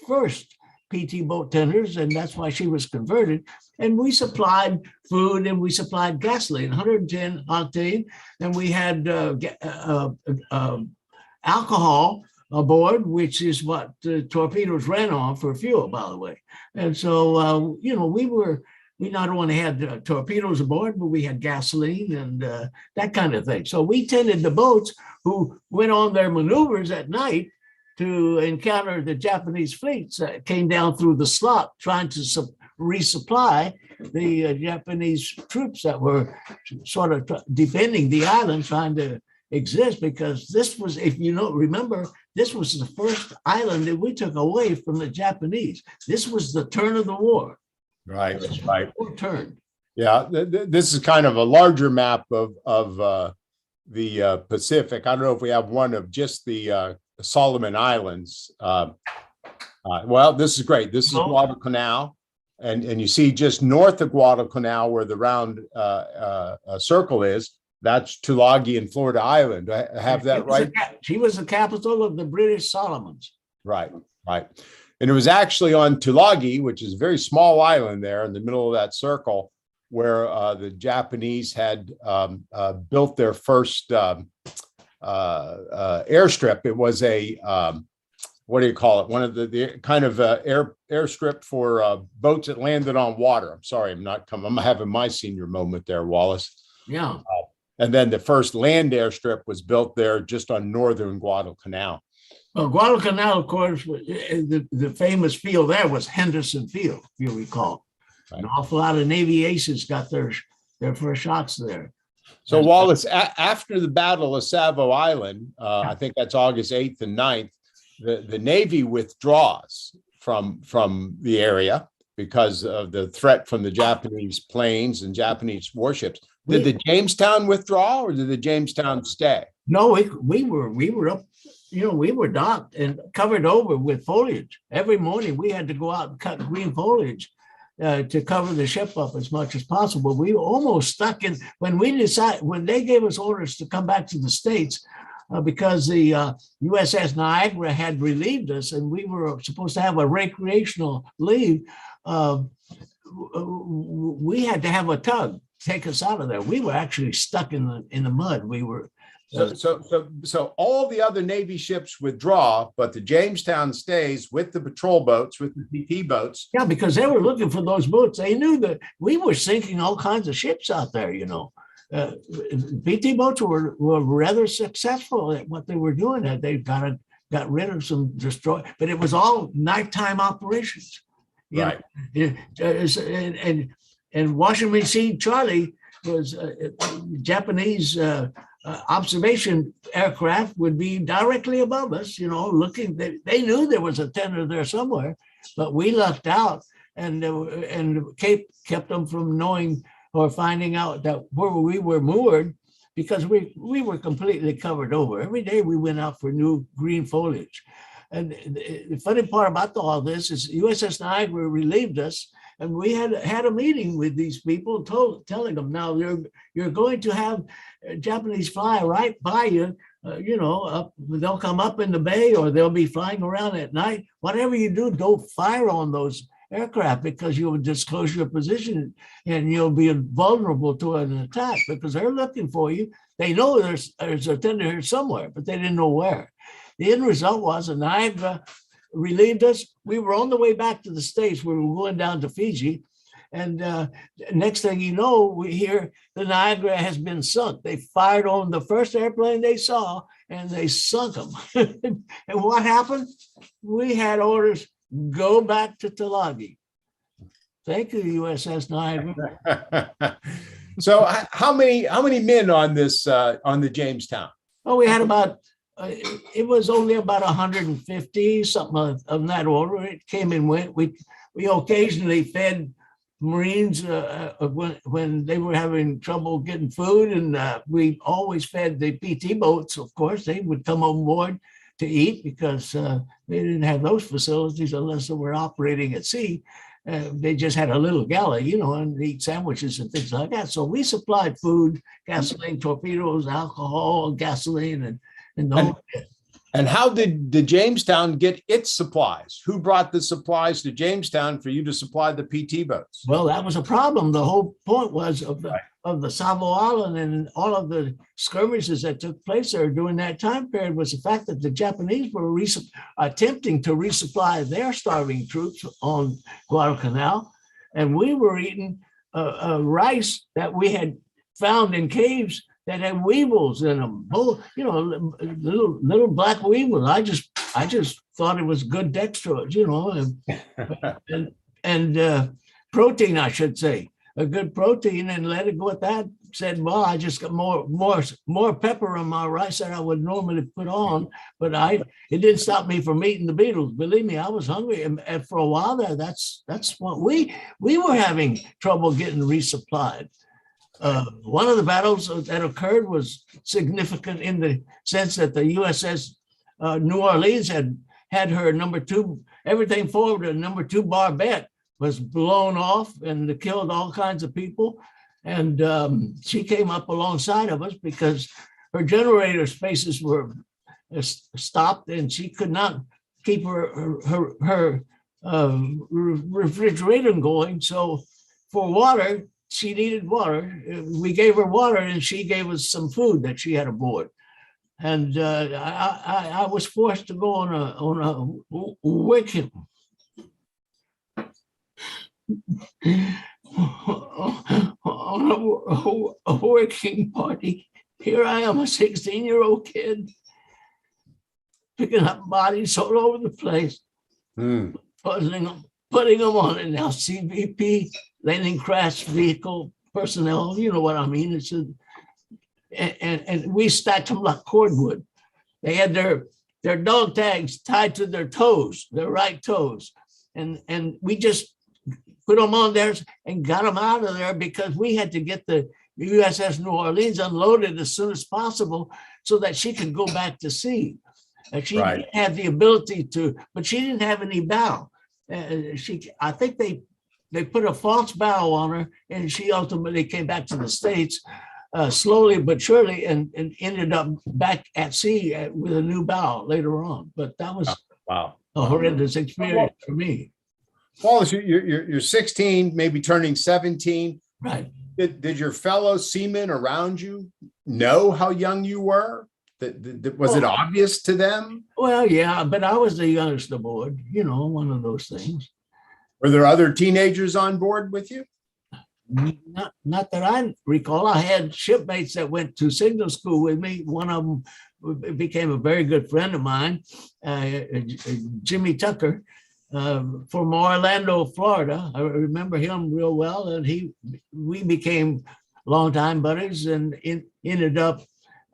first PT boat tenders, and that's why she was converted. And we supplied food and we supplied gasoline, 110 octane, and we had alcohol aboard, which is what torpedoes ran on for fuel, by the way. And so, we not only had torpedoes aboard, but we had gasoline and that kind of thing. So we tended the boats who went on their maneuvers at night to encounter the Japanese fleets that came down through the slot trying to resupply the Japanese troops that were sort of defending the island, trying to exist, because this was, if you don't remember, this was the first island that we took away from the Japanese. This was the turn of the war. Right. Turn. Yeah, this is kind of a larger map of the Pacific. I don't know if we have one of just the Solomon Islands. Well, this is great. This is Guadalcanal, and you see just north of Guadalcanal where the round circle is. That's Tulagi and Florida Island. I have that right? She was the capital of the British Solomons. Right. And it was actually on Tulagi, which is a very small island there in the middle of that circle, where the Japanese had built their first airstrip. It was a, what do you call it? One of the kind of airstrip for boats that landed on water. I'm sorry, I'm having my senior moment there, Wallace. Yeah. And then the first land airstrip was built there just on northern Guadalcanal. Well, Guadalcanal, of course, the famous field there was Henderson Field, if you recall. Right. An awful lot of Navy aces got their first shots there. So Wallace, after the Battle of Savo Island, I think that's August 8th and 9th, the Navy withdraws from the area because of the threat from the Japanese planes and Japanese warships. Did the Jamestown withdraw or did the Jamestown stay? No, we were up, we were docked and covered over with foliage. Every morning we had to go out and cut green foliage to cover the ship up as much as possible. We were almost stuck in, when they gave us orders to come back to the States, because the USS Niagara had relieved us and we were supposed to have a recreational leave, we had to have a tug take us out of there. We were actually stuck in the mud. We were. So all the other Navy ships withdraw, but the Jamestown stays with the patrol boats, with the PT boats. Yeah, because they were looking for those boats. They knew that we were sinking all kinds of ships out there, PT boats were rather successful at what they were doing. They got rid of some destroy, but it was all nighttime operations. Right. And Washington C. Charlie was Japanese observation aircraft would be directly above us, looking. They knew there was a tender there somewhere, but we lucked out and kept them from knowing or finding out that where we were moored, because we were completely covered over. Every day we went out for new green foliage. And the funny part about all this is USS Niagara relieved us, and we had a meeting with these people, telling them, now you're going to have Japanese fly right by you. They'll come up in the bay, or they'll be flying around at night. Whatever you do, don't fire on those aircraft, because you'll disclose your position and you'll be vulnerable to an attack, because they're looking for you. They know there's a tender here somewhere, but they didn't know where. The end result was the Niagara relieved us. We were on the way back to the States. We were going down to Fiji. And next thing you know, we hear the Niagara has been sunk. They fired on the first airplane they saw, and they sunk them. And what happened? We had orders, go back to Tulagi. Thank you, USS Niagara. So how many men on this on the Jamestown? Oh, we had about, it was only about 150, something of that order. It came and went. We occasionally fed Marines when they were having trouble getting food, and we always fed the PT boats. Of course, they would come on board to eat, because they didn't have those facilities unless they were operating at sea. They just had a little galley, and eat sandwiches and things like that. So we supplied food, gasoline, torpedoes, alcohol, gasoline, and the whole bit. And how did the Jamestown get its supplies? Who brought the supplies to Jamestown for you to supply the PT boats? Well, that was a problem. The whole point was of the Savo Island and all of the skirmishes that took place there during that time period was the fact that the Japanese were attempting to resupply their starving troops on Guadalcanal, and we were eating rice that we had found in caves that had weevils in them, little black weevils. I just thought it was good dextrose, and protein, I should say, a good protein, and let it go at that. Said, well, I just got more pepper on my rice than I would normally put on, but it didn't stop me from eating the beetles. Believe me, I was hungry, and for a while there, that's what we were having trouble getting resupplied. One of the battles that occurred was significant in the sense that the USS New Orleans had her number 2, everything forward, and number 2 barbette was blown off and killed all kinds of people. And she came up alongside of us because her generator spaces were stopped, and she could not keep her refrigerator going. So for water, she needed water. We gave her water, and she gave us some food that she had aboard. And I was forced to go on a working a working party. Here I am, a 16-year-old kid, picking up bodies all over the place, putting them on an LCVP, landing crash vehicle personnel. You know what I mean? It's and we stacked them like cordwood. They had their dog tags tied to their toes, their right toes, and we just put them on there and got them out of there because we had to get the USS New Orleans unloaded as soon as possible so that she could go back to sea. She didn't have the ability to, but she didn't have any bow. I think they put a false bow on her, and she ultimately came back to the States slowly but surely, and ended up back at sea with a new bow later on. But that was a horrendous experience for me. Wallace, you're 16, maybe turning 17. Right. Did your fellow seamen around you know how young you were? Was it obvious to them? Well, yeah, but I was the youngest aboard, one of those things. Were there other teenagers on board with you? Not that I recall. I had shipmates that went to signal school with me. One of them became a very good friend of mine, Jimmy Tucker, from Orlando, Florida. I remember him real well, and we became longtime buddies, and ended up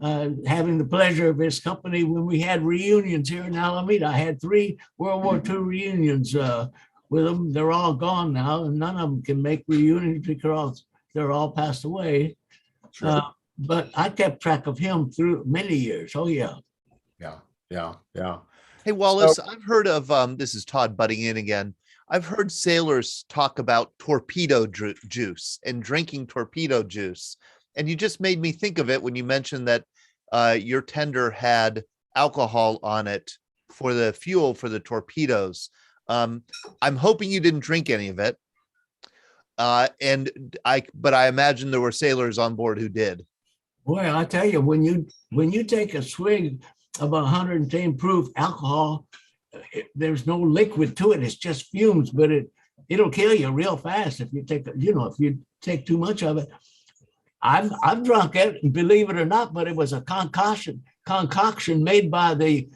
having the pleasure of his company when we had reunions here in Alameda. I had 3 World War II reunions with them. They're all gone now, and none of them can make reunions they're all passed away. Sure. But I kept track of him through many years. Oh yeah. Yeah. Hey, Wallace, I've heard of, this is Todd butting in again. I've heard sailors talk about torpedo juice and drinking torpedo juice. And you just made me think of it when you mentioned that your tender had alcohol on it for the fuel for the torpedoes. I'm hoping you didn't drink any of it. But I imagine there were sailors on board who did. Boy, I tell you, when you take a swig of 110 proof alcohol, there's no liquid to it. It's just fumes, but it'll kill you real fast if you take too much of it. I've drunk it, believe it or not, but it was a concoction made by the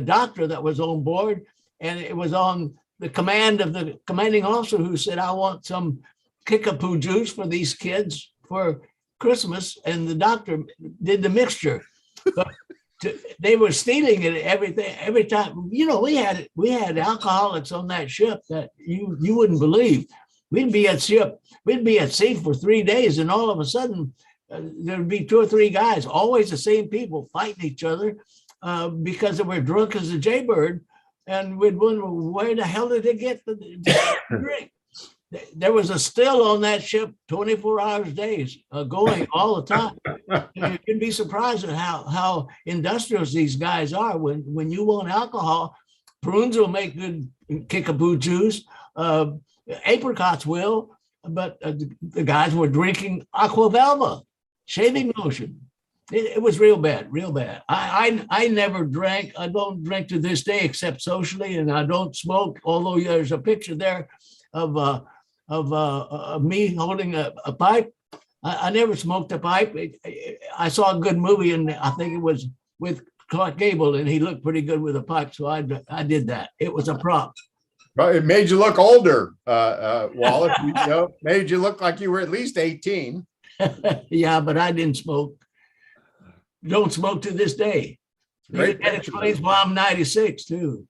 doctor that was on board, and it was on the command of the commanding officer, who said, I want some kickapoo juice for these kids for Christmas, and the doctor did the mixture. But they were stealing it every time. We had alcoholics on that ship that you wouldn't believe. We'd be at sea for 3 days, and all of a sudden there'd be 2 or 3 guys, always the same people, fighting each other because they were drunk as a jaybird, and we'd wonder, where the hell did they get the drink? There was a still on that ship 24 hours days, going all the time. And you'd be surprised at how industrious these guys are. When you want alcohol, prunes will make good kickapoo juice. Apricots will, but the guys were drinking aquavelva, shaving lotion. It was real bad. I never drank. I don't drink to this day except socially, and I don't smoke. Although there's a picture there of me holding a pipe. I never smoked a pipe. I saw a good movie, and I think it was with Clark Gable, and he looked pretty good with a pipe, so I did that. It was a prop. Well, it made you look older, Wallace. Made you look like you were at least 18. Yeah, but I didn't smoke. Don't smoke to this day. Great That explains why I'm 96 too.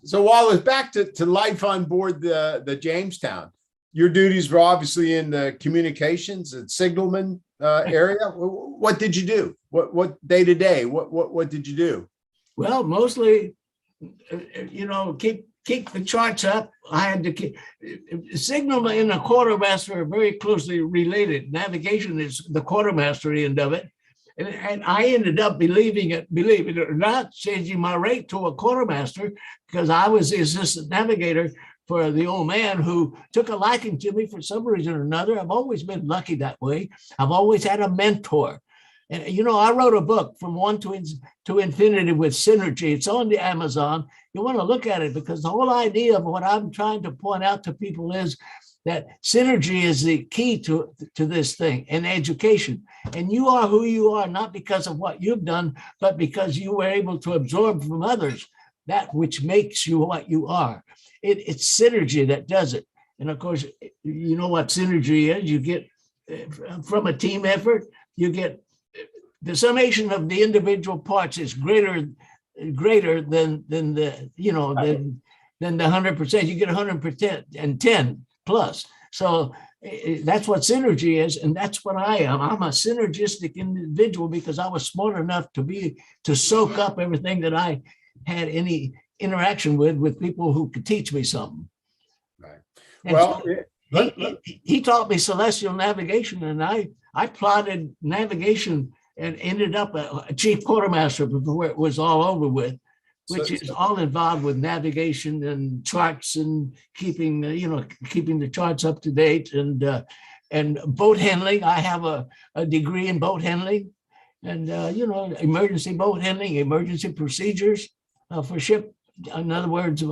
So Wallace, back to life on board the Jamestown. Your duties were obviously in the communications and signalman area. What did you do? What day to day? What did you do? Well, mostly, keep the charts up. I had to keep signalman and the quartermaster are very closely related. Navigation is the quartermaster end of it. And I ended up believe it or not, changing my rate to a quartermaster because I was the assistant navigator for the old man who took a liking to me for some reason or another. I've always been lucky that way. I've always had a mentor. And, I wrote a book, From One to Infinity with Synergy. It's on the Amazon. You want to look at it because the whole idea of what I'm trying to point out to people is that synergy is the key to this thing in education. And you are who you are, not because of what you've done, but because you were able to absorb from others that which makes you what you are. It's synergy that does it. And of course, you know what synergy is. You get from a team effort, you get the summation of the individual parts is greater than the 100%. You get 100% and 10 plus. So that's what synergy is, and that's what I am. I'm a synergistic individual because I was smart enough to soak up everything that I had any interaction with people who could teach me something. Right. And Well, so he taught me celestial navigation, and I plotted navigation and ended up a chief quartermaster before it was all over with, which is all involved with navigation and charts and keeping the charts up to date and boat handling. I have a degree in boat handling and emergency boat handling, emergency procedures for ship. In other words,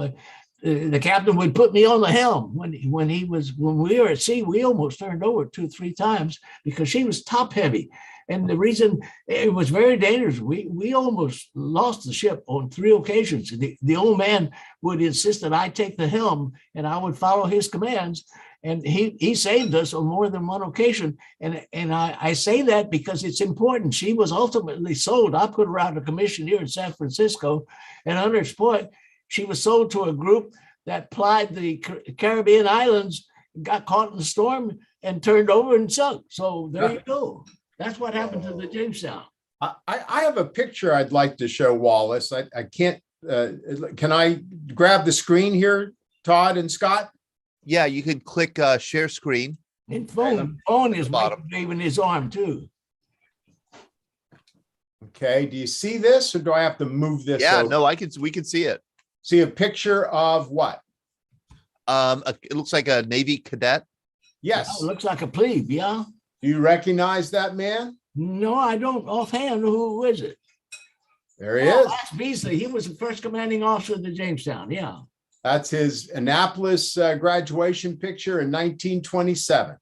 the captain would put me on the helm when we were at sea. We almost turned over 2 or 3 times because she was top heavy. And the reason it was very dangerous, we almost lost the ship on 3 occasions. The old man would insist that I take the helm and I would follow his commands. And he saved us on more than one occasion. And I say that because it's important. She was ultimately sold. I put her out of commission here in San Francisco. And under Point, she was sold to a group that plied the Caribbean islands got caught in the storm and turned over and sunk. So there you go. That's what happened to the Jamestown. I have a picture I'd like to show Wallace. I can't, can I grab the screen here, Todd and Scott? Yeah, you can click share screen. And phone is Bottom. waving his arm too. Okay, do you see this or do I have to move this? Yeah, over? no, we can see it. See a picture of what? It looks like a Navy cadet. Yes. Oh, looks like a plebe, yeah. Do you recognize that man? No, I don't offhand. Who is it? There he is. Max Beasley. He was the first commanding officer of the Jamestown. Yeah. That's his Annapolis graduation picture in 1927.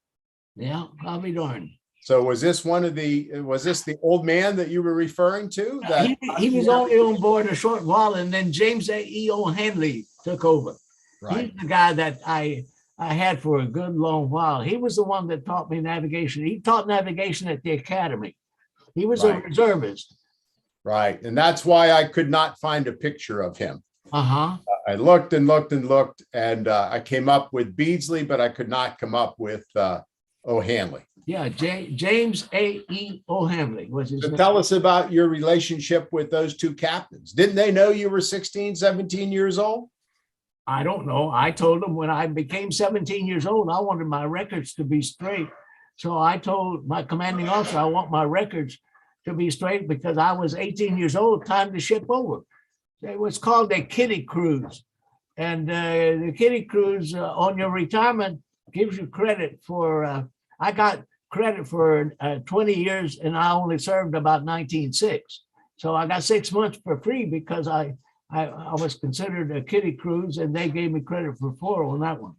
Yeah, I'll be darned. So was this the old man that you were referring to? That He was only on board a short while, and then James A.E. O'Hanley took over. right. He's the guy that I had for a good long while. He was the one that taught me navigation. He taught navigation at the academy. He was a Right. reservist. Right. And that's why I could not find a picture of him. Uh-huh. I looked and looked and looked, and I came up with Beardsley, but I could not come up with O'Hanley. Yeah, James A.E. O'Hanley was his So name. tell us about your relationship with those two captains. Didn't they know you were 16, 17 years old? I don't know. I told them when I became 17 years old, I wanted my records to be straight. So I told my commanding officer, I want my records to be straight because I was 18 years old, time to ship over. It was called a kiddie cruise. And the kiddie cruise on your retirement gives you credit for, I got credit for 20 years and I only served about 19.6. So I got 6 months for free because I was considered a kiddie cruise and they gave me credit for 4 on that one.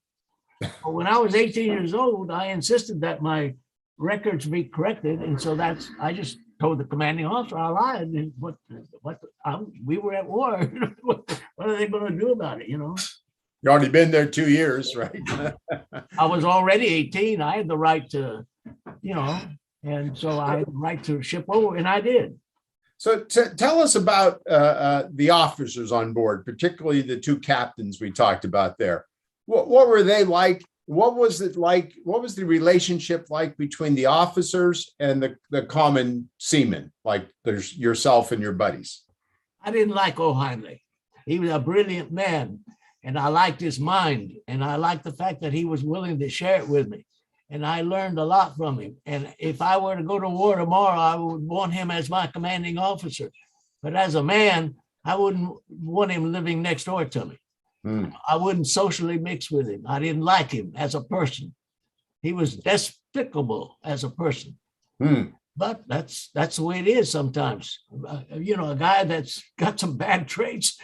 But when I was 18 years old, I insisted that my records be corrected. And so I just told the commanding officer I lied. And we were at war. What are they going to do about it? You know, You already been there 2 years, right? I was already 18. I had the right to, and so I had the right to ship over and I did. So tell us about the officers on board, particularly the two captains we talked about there. What were they like? What was it like? What was the relationship like between the officers and the common seamen, like there's yourself and your buddies? I didn't like O'Hanley. He was a brilliant man and I liked his mind and I liked the fact that he was willing to share it with me. And I learned a lot from him. And if I were to go to war tomorrow, I would want him as my commanding officer. But as a man, I wouldn't want him living next door to me. I wouldn't socially mix with him. I didn't like him as a person. He was despicable as a person. But that's the way it is sometimes. A guy that's got some bad traits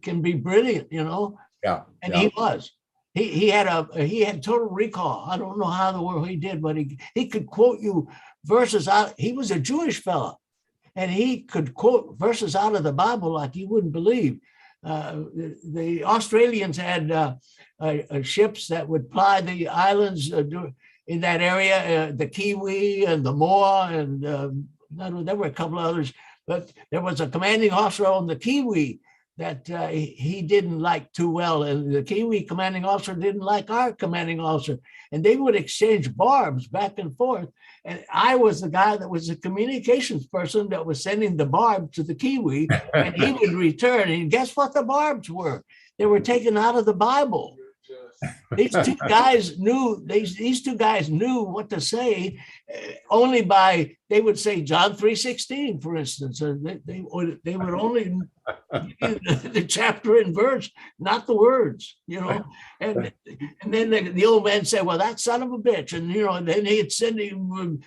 can be brilliant, Yeah. And he was. He had total recall. I don't know how the world he did, but he could quote you verses out. He was a Jewish fella, and he could quote verses out of the Bible like you wouldn't believe. The Australians had ships that would ply the islands in that area, the Kiwi and the Moa, and there were a couple of others. But there was a commanding officer on the Kiwi that he didn't like too well. And the Kiwi commanding officer didn't like our commanding officer. And they would exchange barbs back and forth. And I was the guy that was the communications person that was sending the barb to the Kiwi. And he would return. And guess what the barbs were? They were taken out of the Bible. These two guys knew what to say only by, they would say John 3:16, for instance. They would only the chapter and verse, not the words, And then the old man said, "Well, that son of a bitch," and then he'd send him,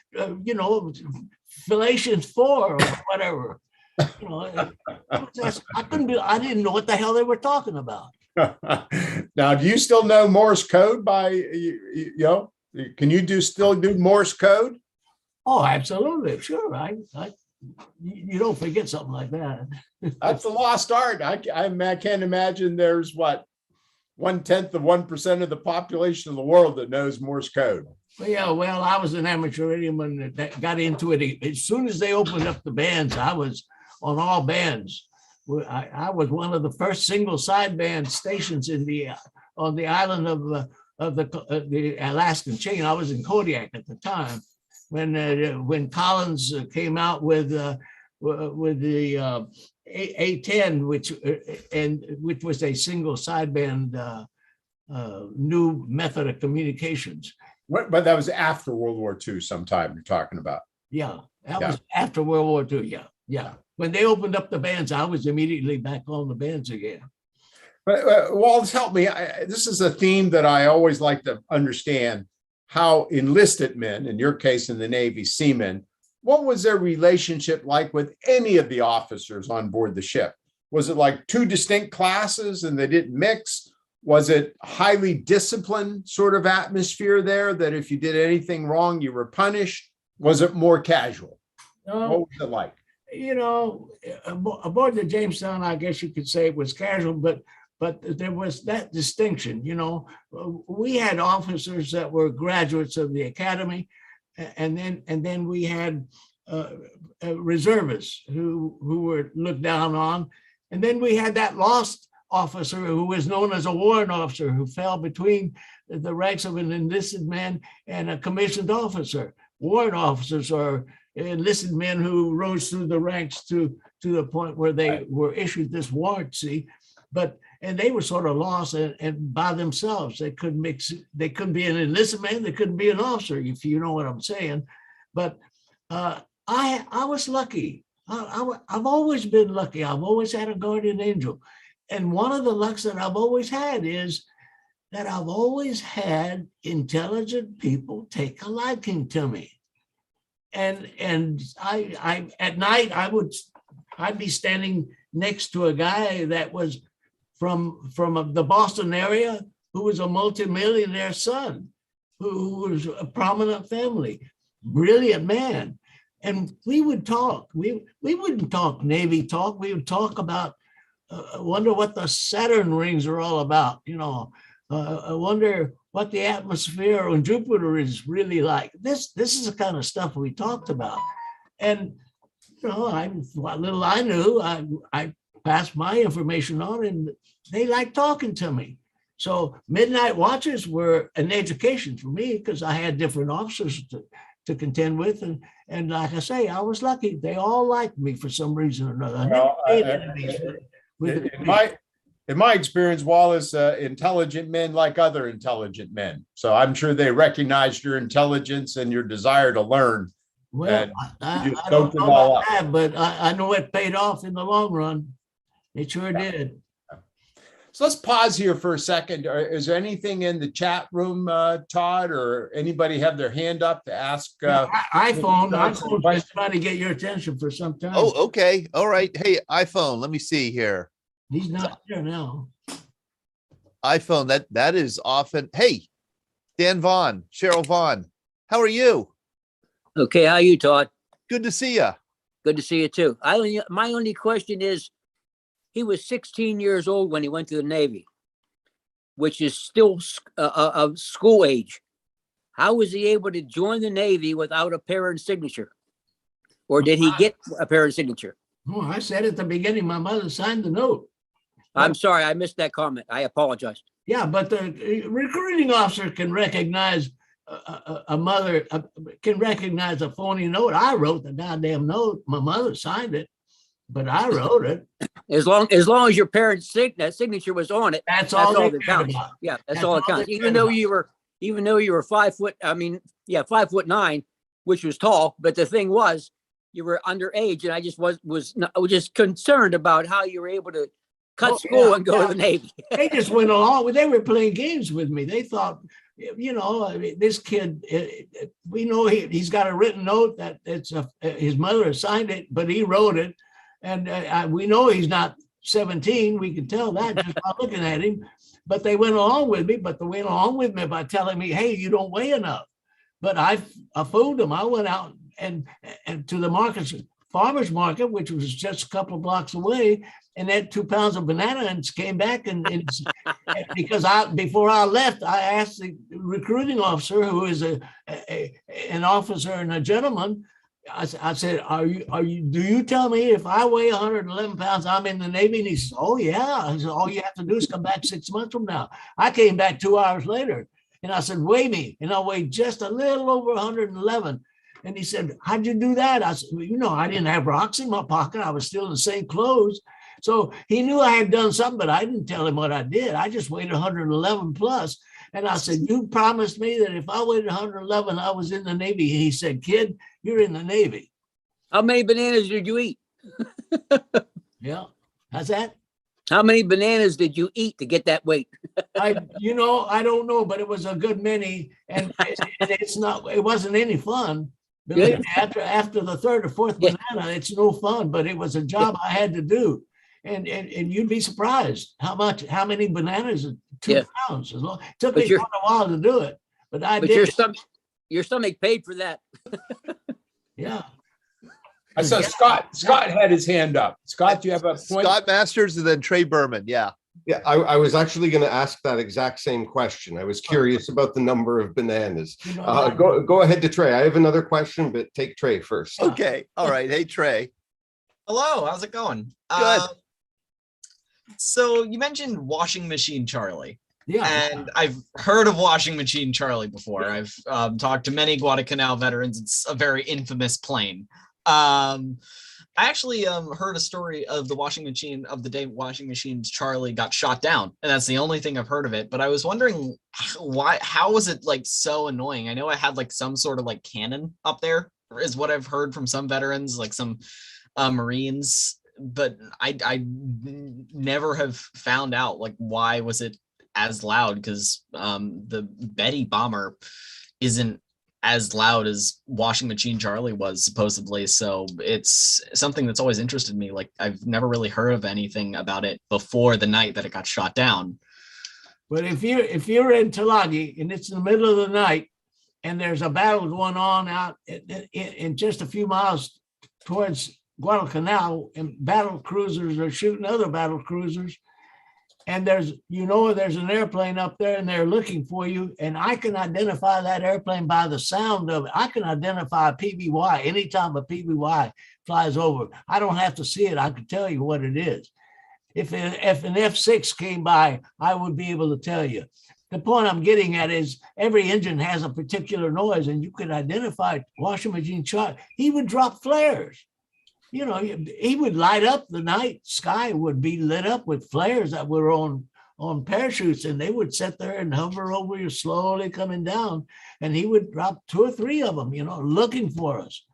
Galatians 4 or whatever. I didn't know what the hell they were talking about. Now, do you still know Morse code can you still do Morse code? Oh, absolutely. Sure. You don't forget something like that. That's a lost art. I can't imagine there's 1/10 of 1% of the population of the world that knows Morse code. Well, I was an amateur radioman that got into it. As soon as they opened up the bands, I was on all bands. I was one of the first single sideband stations on the island of the Alaskan chain. I was in Kodiak at the time when Collins came out with the A10, which was a single sideband new method of communications. But that was after World War II sometime you're talking about. Yeah, that was after World War II. Yeah. When they opened up the bands, I was immediately back on the bands again. But Wallace, help me. This is a theme that I always like to understand, how enlisted men, in your case in the Navy, seamen, what was their relationship like with any of the officers on board the ship? Was it like two distinct classes and they didn't mix? Was it highly disciplined sort of atmosphere there that if you did anything wrong, you were punished? Was it more casual? What was it like? You know, aboard the Jamestown, I guess you could say it was casual, but there was that distinction. You know, we had officers that were graduates of the academy, and then we had reservists who were looked down on, and then we had that lost officer who was known as a warrant officer, who fell between the ranks of an enlisted man and a commissioned officer. Warrant officers are enlisted men who rose through the ranks to the point where they were issued this warrant, see, and they were sort of lost and by themselves. They couldn't mix. They couldn't be an enlisted man. They couldn't be an officer, if you know what I'm saying. But I was lucky. I've always been lucky. I've always had a guardian angel. And one of the lucks that I've always had is that I've always had intelligent people take a liking to me. And I at night I'd be standing next to a guy that was from the Boston area, who was a multimillionaire son, who was a prominent family, brilliant man. And we would talk. We wouldn't talk Navy talk. We would talk about, I wonder what the Saturn rings are all about. You know, I wonder what the atmosphere on Jupiter is really like. This is the kind of stuff we talked about. And, you know, what little I knew, I passed my information on, and they liked talking to me. So midnight watches were an education for me, because I had different officers to contend with. And like I say, I was lucky. They all liked me for some reason or another. I never made enemies with in my experience, Wallace, intelligent men like other intelligent men. So I'm sure they recognized your intelligence and your desire to learn. Well, I don't know about that, but I know it paid off in the long run. It sure did. So let's pause here for a second. Is there anything in the chat room, Todd, or anybody have their hand up to ask? iPhone's been trying to get your attention for some time. Oh, okay. All right. Hey, iPhone, let me see here. He's not there now. iPhone, that is often. Hey, Dan Vaughn, Cheryl Vaughn, how are you? Okay, how are you, Todd? Good to see you. Good to see you too. My only question is, he was 16 years old when he went to the Navy, which is still of school age. How was he able to join the Navy without a parent signature? Or did he get a parent signature? Oh, I said at the beginning, my mother signed the note. I'm sorry, I missed that comment. I apologize. Yeah, but the recruiting officer can recognize a mother, can recognize a phony note. I wrote the goddamn note. My mother signed it, but I wrote it. As long as your parents' signature was on it, that's all that counts. about. Yeah, that's all that counts. Even though you were 5 foot, 5'9", which was tall, but the thing was, you were underage, and I just was just concerned about how you were able to cut school and go to the Navy. They just went along with. They were playing games with me. They thought, you know, I mean, this kid. We know he's got a written note that his mother signed it, but he wrote it, and we know he's not 17. We can tell that just by looking at him. But they went along with me. But they went along with me by telling me, "Hey, you don't weigh enough." But I fooled them. I went out and to the farmer's market, which was just a couple of blocks away, and had 2 pounds of banana and came back and because before I left, I asked the recruiting officer, who is an officer and a gentleman, I said, do you tell me if I weigh 111 pounds, I'm in the Navy? And he says, oh yeah. I said, all you have to do is come back 6 months from now. I came back 2 hours later. And I said, weigh me. And I weighed just a little over 111. And he said, how'd you do that? I said, well, you know, I didn't have rocks in my pocket. I was still in the same clothes. So he knew I had done something, but I didn't tell him what I did. I just weighed 111 plus. And I said, you promised me that if I weighed 111, I was in the Navy. He said, kid, you're in the Navy. How many bananas did you eat? Yeah. How's that? How many bananas did you eat to get that weight? I don't know, but it was a good many. And it wasn't any fun. Believe me, after the third or fourth banana, it's no fun, but it was a job I had to do. And you'd be surprised how many bananas, 2 pounds. It took me quite a while to do it, but I did. Your stomach paid for that. Yeah. I saw Scott had his hand up. Scott, do you have a point? Scott Masters and then Trey Berman. Yeah. Yeah, I was actually going to ask that exact same question. I was curious about the number of bananas. Go ahead to Trey. I have another question, but take Trey first. Okay. All right. Hey, Trey. Hello, how's it going? Good. So you mentioned Washing Machine Charlie. Yeah. And I've heard of Washing Machine Charlie before. I've talked to many Guadalcanal veterans. It's a very infamous plane. I actually heard a story of the day Washing Machine Charlie got shot down, and that's the only thing I've heard of it. But I was wondering how was it like so annoying? I know it had like some sort of like cannon up there, is what I've heard from some veterans, like some Marines, but I never have found out like why was it as loud, because the Betty bomber isn't as loud as Washing Machine Charlie was supposedly. So it's something that's always interested me. Like I've never really heard of anything about it before the night that it got shot down. But if you're in Tulagi and it's in the middle of the night and there's a battle going on out in just a few miles towards Guadalcanal, and battle cruisers are shooting other battle cruisers, and there's an airplane up there and they're looking for you, and I can identify that airplane by the sound of it. I can identify a PBY anytime a PBY flies over. I don't have to see it. I can tell you what it is. If an F6 came by, I would be able to tell you. The point I'm getting at is every engine has a particular noise, and you could identify Washing Machine Charlie. He would drop flares. You know, he would light up, the night sky would be lit up with flares that were on parachutes, and they would sit there and hover over you, slowly coming down, and he would drop 2 or 3 of them, looking for us.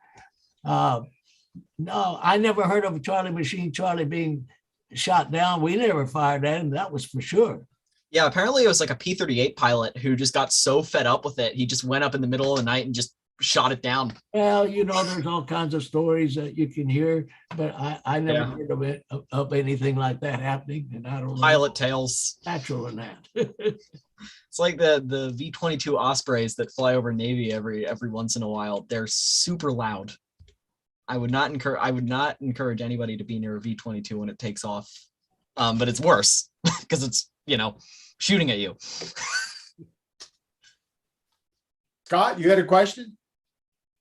No, I never heard of a Charlie Machine Charlie being shot down. We never fired at him, that was for sure. Yeah, apparently it was like a P-38 pilot who just got so fed up with it, he just went up in the middle of the night and just shot it down. Well, there's all kinds of stories that you can hear, but I never heard of anything like that happening, and I don't know. Pilot tales. Natural in that. It's like the V-22 Ospreys that fly over Navy every once in a while. They're super loud. I would not encourage anybody to be near a V-22 when it takes off. But it's worse because it's, shooting at you. Scott, you had a question?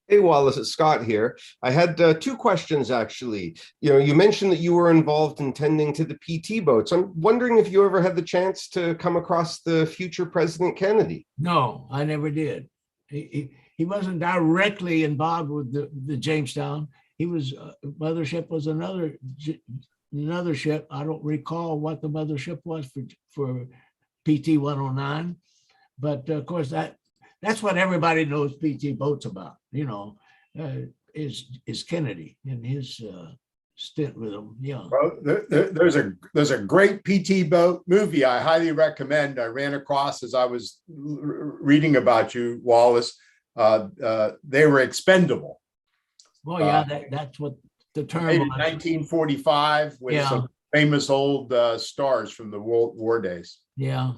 Hey, Wallace, it's Scott here. I had 2 questions, actually. You mentioned that you were involved in tending to the PT boats. I'm wondering if you ever had the chance to come across the future President Kennedy. No, I never did. He wasn't directly involved with the Jamestown. He was, mothership was another ship. I don't recall what the mothership was for PT 109, but of course that's what everybody knows PT boats about, is Kennedy and his stint with them. Yeah. Well, there's a great PT boat movie I highly recommend. I ran across as I was reading about you, Wallace. They were expendable. Well, yeah, that's what the term was. 1945 with some famous old stars from the World War days. Yeah.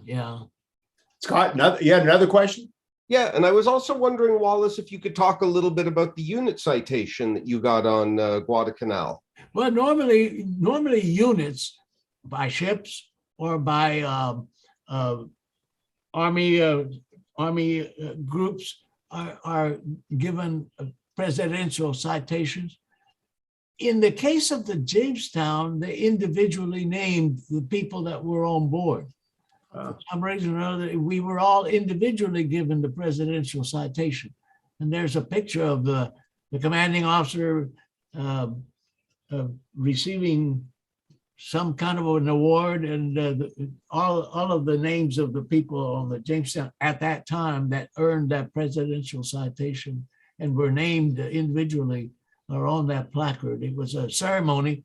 Scott, you had another question? Yeah, and I was also wondering, Wallace, if you could talk a little bit about the unit citation that you got on Guadalcanal. Well, normally units by ships or by army groups are given presidential citations. In the case of the Jamestown, they individually named the people that were on board. For some reason or other, we were all individually given the presidential citation. And there's a picture of the commanding officer receiving some kind of an award, and all of the names of the people on the Jamestown at that time that earned that presidential citation and were named individually are on that placard. It was a ceremony.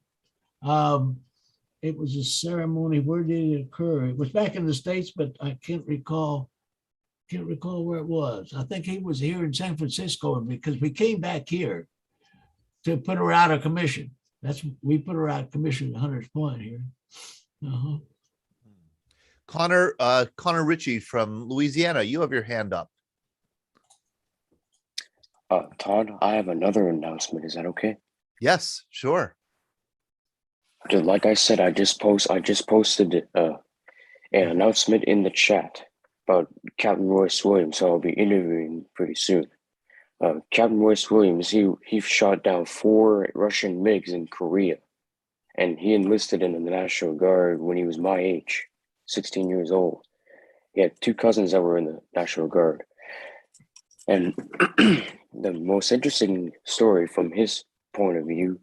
It was a ceremony. Where did it occur? It was back in the States, but I can't recall where it was. I think he was here in San Francisco because we came back here to put her out of commission. We put her out of commission at Hunter's Point here. Uh-huh. Connor Ritchie from Louisiana, you have your hand up. Todd, I have another announcement. Is that okay? Yes, sure. Like I said, I just posted an announcement in the chat about Captain Royce Williams, so I'll be interviewing pretty soon. Captain Royce Williams, he shot down 4 Russian MiGs in Korea, and he enlisted in the National Guard when he was my age, 16 years old. He had 2 cousins that were in the National Guard. And the most interesting story from his point of view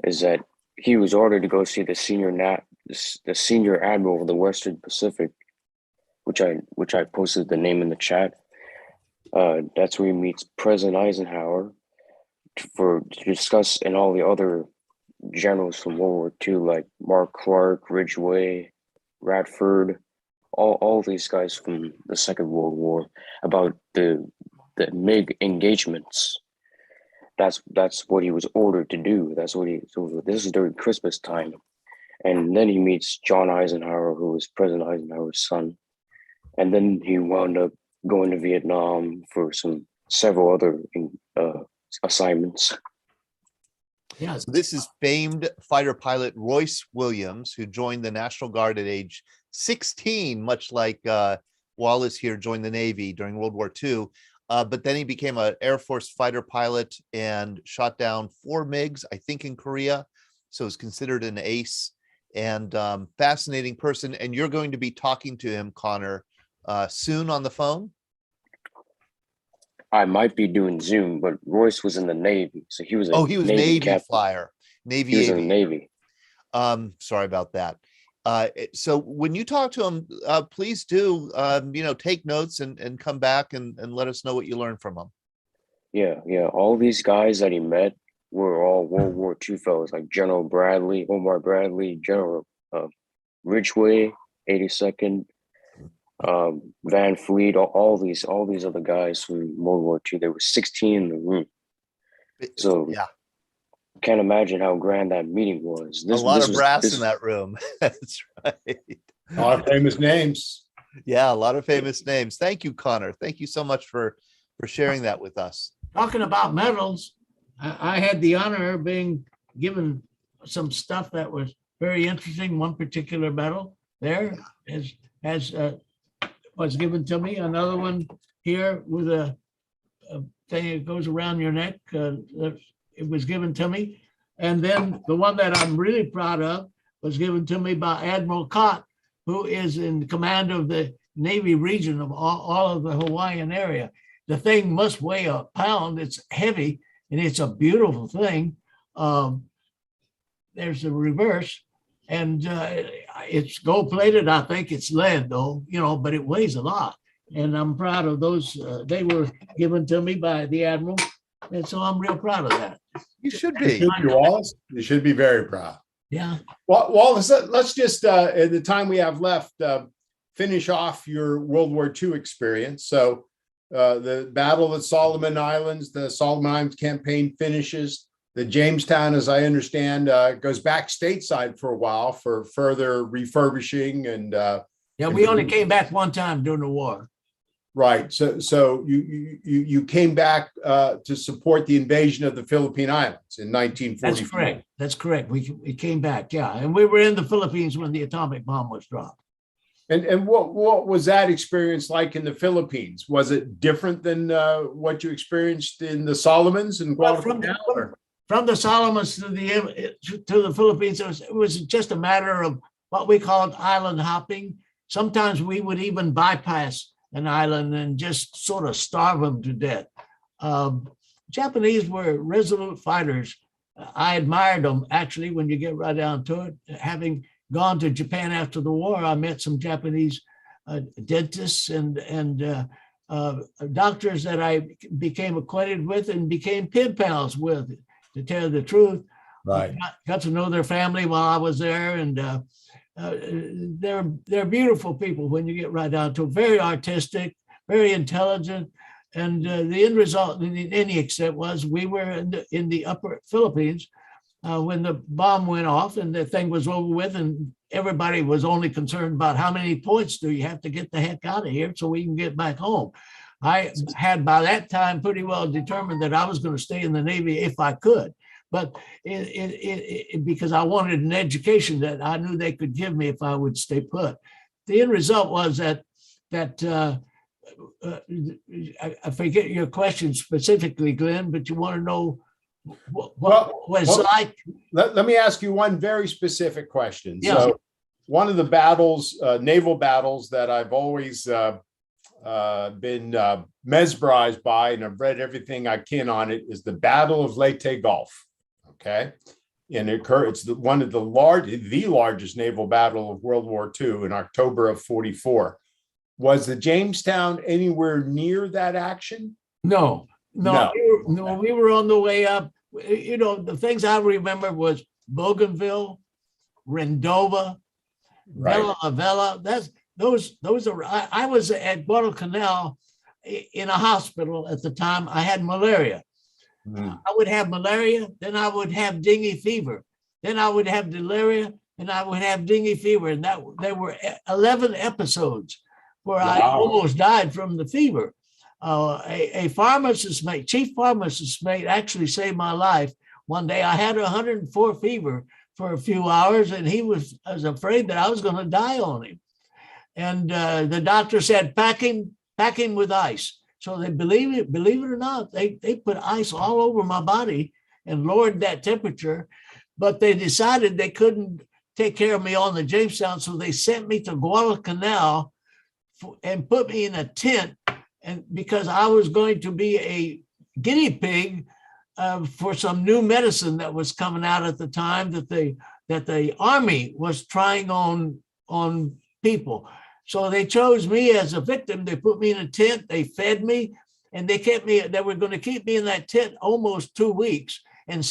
is that he was ordered to go see the senior admiral of the Western Pacific, which I posted the name in the chat. That's where he meets President Eisenhower to discuss, and all the other generals from World War II, like Mark Clark, Ridgway, Radford, all these guys from the Second World War, about the MiG engagements. That's what he was ordered to do. This is during Christmas time. And then he meets John Eisenhower, who was President Eisenhower's son. And then he wound up going to Vietnam for several other assignments. Yeah. So this is famed fighter pilot Royce Williams, who joined the National Guard at age 16, much like Wallace here joined the Navy during World War II. But then he became an Air Force fighter pilot and shot down 4 MiGs, I think, in Korea. So is considered an ace and fascinating person. And you're going to be talking to him, Connor, soon on the phone? I might be doing Zoom, but Royce was in the Navy, so he was He was Navy captain. flyer, Navy. He was in the Navy. Sorry about that. So when you talk to him, please do, take notes and come back and let us know what you learned from him. Yeah. All these guys that he met were all World War II fellows, like General Bradley, Omar Bradley, General Ridgway, 82nd, Van Fleet, all these other guys from World War II. There were 16 in the room. So yeah. Can't imagine how grand that meeting was. A lot of brass in that room. That's right. A lot of famous names. Yeah, a lot of famous names. Thank you, Connor. Thank you so much for sharing that with us. Talking about medals, I had the honor of being given some stuff that was very interesting. One particular medal there was given to me. Another one here with a thing that goes around your neck. It was given to me. And then the one that I'm really proud of was given to me by Admiral Cott, who is in command of the Navy region of all of the Hawaiian area. The thing must weigh a pound. It's heavy and it's a beautiful thing. There's the reverse, and it's gold plated. I think it's lead though, but it weighs a lot. And I'm proud of those. They were given to me by the Admiral. And so I'm real proud of that. You should You be. should be, Wallace. You should be very proud. Yeah. Well, Wallace, let's just, in the time we have left, finish off your World War II experience. So the Battle of the Solomon Islands, the Solomon Islands campaign finishes. The Jamestown, as I understand, goes back stateside for a while for further refurbishing and. Yeah, we only came back one time during the war. Right. So you came back to support the invasion of the Philippine Islands in 1944. That's correct. We came back. Yeah. And we were in the Philippines when the atomic bomb was dropped. And what was that experience like in the Philippines? Was it different than what you experienced in the Solomons and Guadalcanal? From the Solomons to the Philippines, it was just a matter of what we called island hopping. sometimes we would even bypass an island and just sort of starve them to death. Japanese were resolute fighters. I admired them, actually, when you get right down to it. Having gone to Japan after the war, I met some Japanese dentists and doctors that I became acquainted with and became pen pals with, to tell the truth. Right. Got to know their family while I was there, and they're beautiful people when you get right down to it. Very artistic, very intelligent, and the end result, in any extent, was we were in the upper Philippines when the bomb went off and the thing was over with, and everybody was only concerned about how many points do you have to get the heck out of here so we can get back home. I had by that time pretty well determined that I was going to stay in the Navy if I could, but because I wanted an education that I knew they could give me if I would stay put. The end result was that I forget your question specifically, Glenn, but you want to know what was like. Let me ask you one very specific question. Yeah. So one of the battles, naval battles that I've always been mesmerized by, and I've read everything I can on it, is the Battle of Leyte Gulf. Okay. And it's one of the largest naval battle of World War II in October of 44. Was the Jamestown anywhere near that action? No. We were on the way up. You know, the things I remember was Bougainville, Rendova, Right. Vela. Those are. I was at Guadalcanal in a hospital at the time. I had malaria. Mm. I would have malaria, then I would have dengue fever, then I would have delirium, and I would have dengue fever, and there were 11 episodes where I Wow. almost died from the fever. A pharmacist mate, chief pharmacist mate, actually saved my life. One day I had 104 fever for a few hours, and I was afraid that I was going to die on him. And the doctor said, pack him with ice. So they believe it or not, they put ice all over my body and lowered that temperature, but they decided they couldn't take care of me on the Jamestown. So they sent me to Guadalcanal and put me in a tent, and because I was going to be a guinea pig for some new medicine that was coming out at the time that the Army was trying on people. So they chose me as a victim. They put me in a tent, they fed me, and they were going to keep me in that tent almost 2 weeks and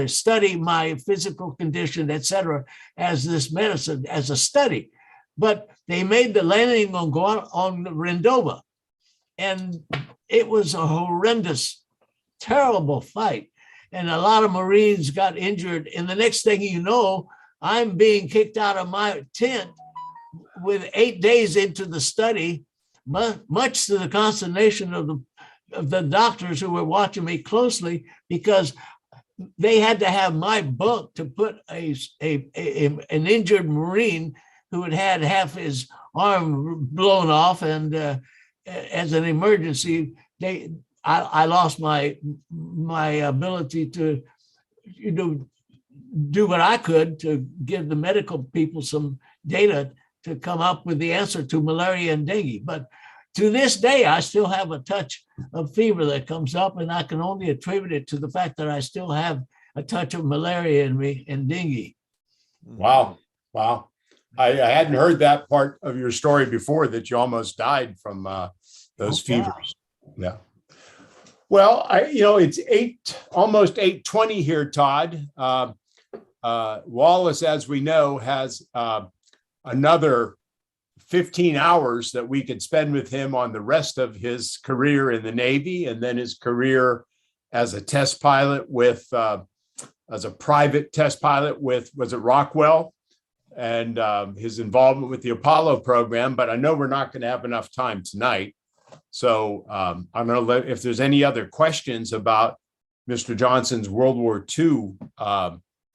study my physical condition, et cetera, as this medicine, as a study. But they made the landing on Rendova, and it was a horrendous, terrible fight. And a lot of Marines got injured. And the next thing you know, I'm being kicked out of my tent with 8 days into the study, much to the consternation of the doctors who were watching me closely, because they had to have my bunk to put an injured Marine who had half his arm blown off, and as an emergency, I lost my ability to do what I could to give the medical people some data to come up with the answer to malaria and dengue. But to this day, I still have a touch of fever that comes up, and I can only attribute it to the fact that I still have a touch of malaria in me and dengue. Wow. I hadn't heard that part of your story before, that you almost died from those fevers. Yeah. Well, it's almost 8:20 here, Todd. Wallace, as we know, has another 15 hours that we could spend with him on the rest of his career in the Navy, and then his career as a test pilot as a private test pilot was it Rockwell, and his involvement with the Apollo program. But I know we're not going to have enough time tonight. So I'm going to let, if there's any other questions about Mr. Johnson's World War II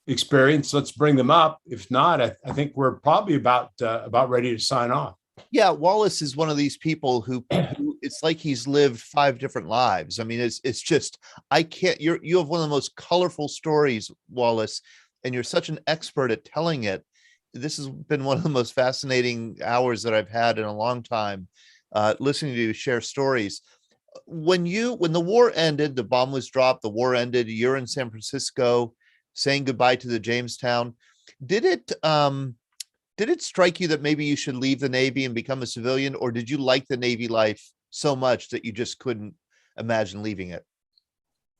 experience, let's bring them up. If not, I think we're probably about ready to sign off. Yeah, Wallace is one of these people who it's like he's lived 5 different lives. I mean, it's just, you have one of the most colorful stories, Wallace, and you're such an expert at telling it. this has been one of the most fascinating hours that I've had in a long time, listening to you share stories. When the war ended, the bomb was dropped, the war ended, you're in San Francisco saying goodbye to the Jamestown. Did it strike you that maybe you should leave the Navy and become a civilian, or did you like the Navy life so much that you just couldn't imagine leaving it?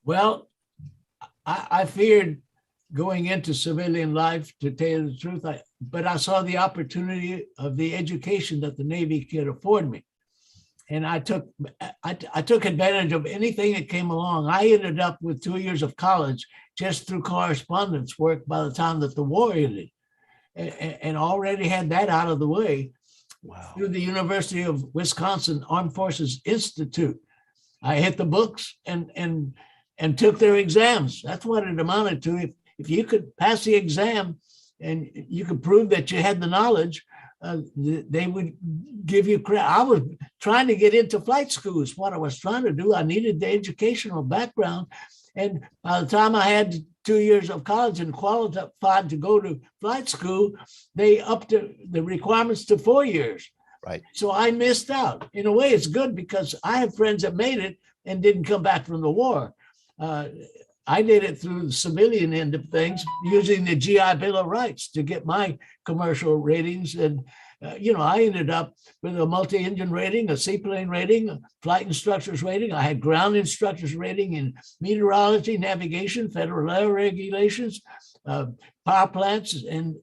Well, I feared going into civilian life, to tell you the truth, but I saw the opportunity of the education that the Navy could afford me. And I took advantage of anything that came along. I ended up with 2 years of college just through correspondence work by the time that the war ended, and already had that out of the way. Wow. Through the University of Wisconsin Armed Forces Institute. I hit the books and took their exams. That's what it amounted to. If you could pass the exam and you could prove that you had the knowledge, they would give you credit. I was trying to get into flight school is what I was trying to do. I needed the educational background. And by the time I had 2 years of college and qualified to go to flight school, they upped the requirements to 4 years. Right. So I missed out. In a way, it's good because I have friends that made it and didn't come back from the war. I did it through the civilian end of things, using the GI Bill of Rights to get my commercial ratings. And, I ended up with a multi-engine rating, a seaplane rating, a flight instructor's rating. I had ground instructor's rating in meteorology, navigation, federal air regulations, power plants. And,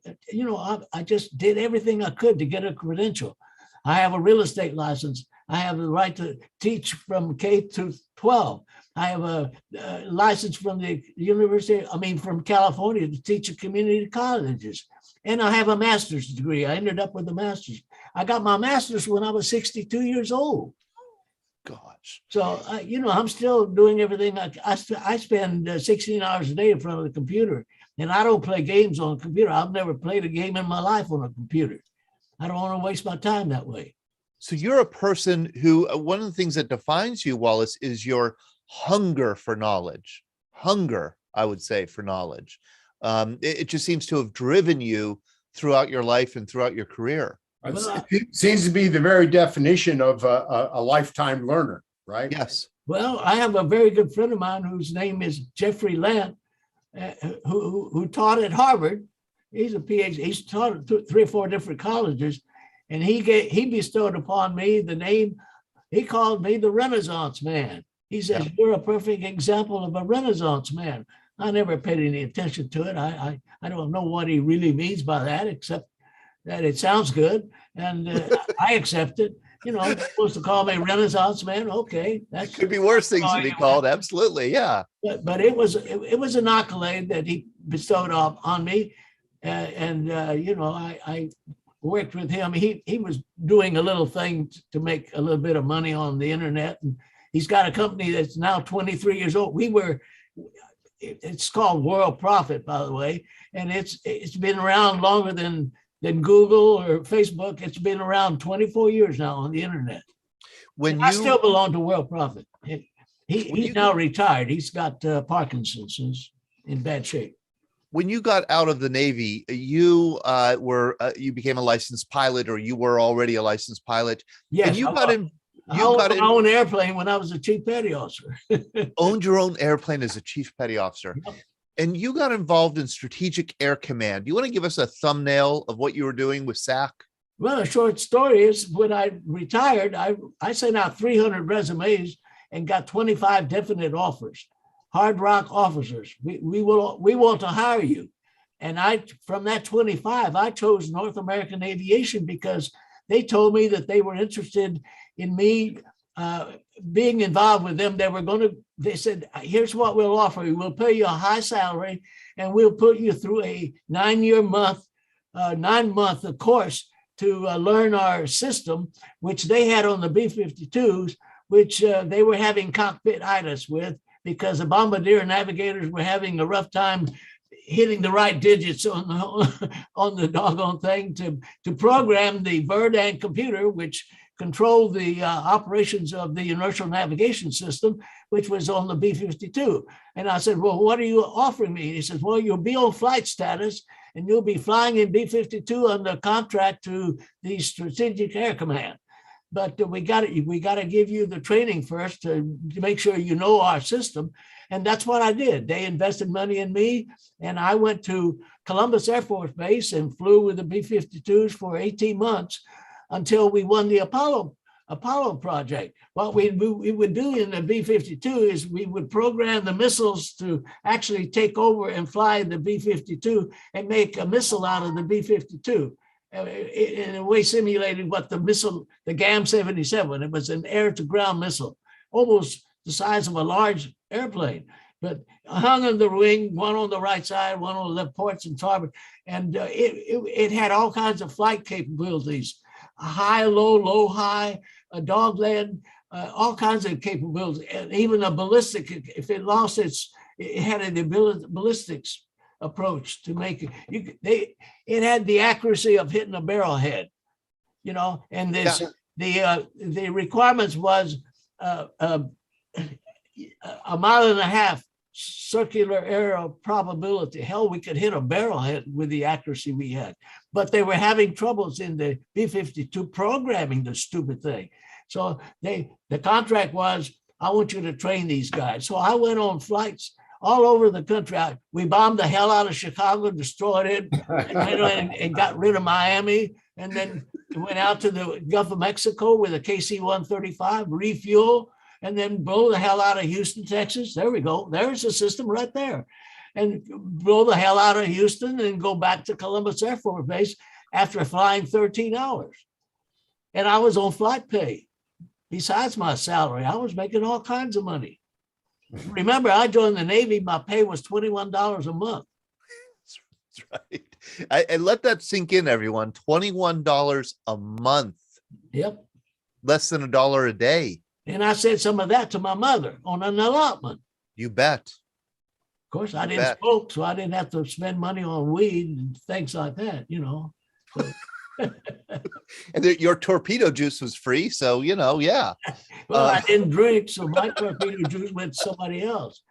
I just did everything I could to get a credential. I have a real estate license. I have the right to teach from K to 12. I have a license from the from California to teach at community colleges. And I have a master's degree. I ended up with a master's. I got my master's when I was 62 years old. Gosh. So, I'm still doing everything. I spend 16 hours a day in front of the computer, and I don't play games on a computer. I've never played a game in my life on a computer. I don't want to waste my time that way. So you're a person who, one of the things that defines you, Wallace, is your hunger for knowledge. Hunger, I would say, for knowledge. It just seems to have driven you throughout your life and throughout your career. It seems to be the very definition of a lifetime learner, right? Yes. Well, I have a very good friend of mine whose name is Jeffrey Lant, who taught at Harvard. He's a PhD. He's taught at 3 or 4 different colleges, and he bestowed upon me the name. He called me the Renaissance man. He says, "You're a perfect example of a Renaissance man." I never paid any attention to it. I don't know what he really means by that, except that it sounds good, and I accept it. Supposed to call me Renaissance man. Okay, that could be worse things to be called. Absolutely, yeah. But it was an accolade that he bestowed on me, and I worked with him. He was doing a little thing to make a little bit of money on the internet, and he's got a company that's now 23 years old. It's called World Profit, by the way, and it's been around longer than Google or Facebook. It's been around 24 years now on the internet. I still belong to World Profit. He's now retired. He's got Parkinson's. He's in bad shape. When you got out of the Navy, you became a licensed pilot, or you were already a licensed pilot. Yes, and you got in. I owned my own airplane when I was a chief petty officer. Owned your own airplane as a chief petty officer. Yep. And you got involved in Strategic Air Command. Do you want to give us a thumbnail of what you were doing with SAC? Well, a short story is when I retired, I sent out 300 resumes and got 25 definite offers. Hard rock officers. We want to hire you. And from that 25, I chose North American Aviation because they told me that they were interested in me being involved with them. They said, "Here's what we'll offer you. We'll pay you a high salary, and we'll put you through a 9-month course to learn our system," which they had on the B-52s, which they were having cockpit-itis with, because the bombardier navigators were having a rough time hitting the right digits on the doggone thing to program the Verdant computer, which control the operations of the inertial navigation system, which was on the B-52. And I said, well, what are you offering me? And he says, well, you'll be on flight status and you'll be flying in B-52 under contract to the Strategic Air Command. But we got to give you the training first to make sure you know our system. And that's what I did. They invested money in me, and I went to Columbus Air Force Base and flew with the B-52s for 18 months until we won the Apollo project. What we would do in the B-52 is we would program the missiles to actually take over and fly the B-52 and make a missile out of the B-52. In a way simulated what the missile, the GAM-77, it was an air-to-ground missile, almost the size of a large airplane, but hung on the wing, one on the right side, one on the left, ports and starboard, and it had all kinds of flight capabilities, high, low, high, a dog leg, all kinds of capabilities, and even a ballistic. If it lost it had an ballistics approach to make it. It had the accuracy of hitting a barrel head, you know, and this the requirements was a mile and a half circular area of probability. Hell, we could hit a barrel head with the accuracy we had, but they were having troubles in the B-52 programming the stupid thing. So the contract was, I want you to train these guys. So I went on flights all over the country. We bombed the hell out of Chicago, destroyed it, and got rid of Miami. And then went out to the Gulf of Mexico with a KC-135, refuel, and then blow the hell out of Houston, Texas. There we go. There's the system right there. And blow the hell out of Houston and go back to Columbus Air Force Base after flying 13 hours. And I was on flight pay. Besides my salary, I was making all kinds of money. Remember, I joined the Navy, my pay was $21 a month. That's right. I let that sink in, everyone. $21 a month. Yep. Less than $1 a day. And I said some of that to my mother on an allotment. You bet. Of course, I didn't smoke, so I didn't have to spend money on weed and things like that, you know. So. And your torpedo juice was free, so you know, yeah. Well, I didn't drink, so my torpedo juice went to somebody else.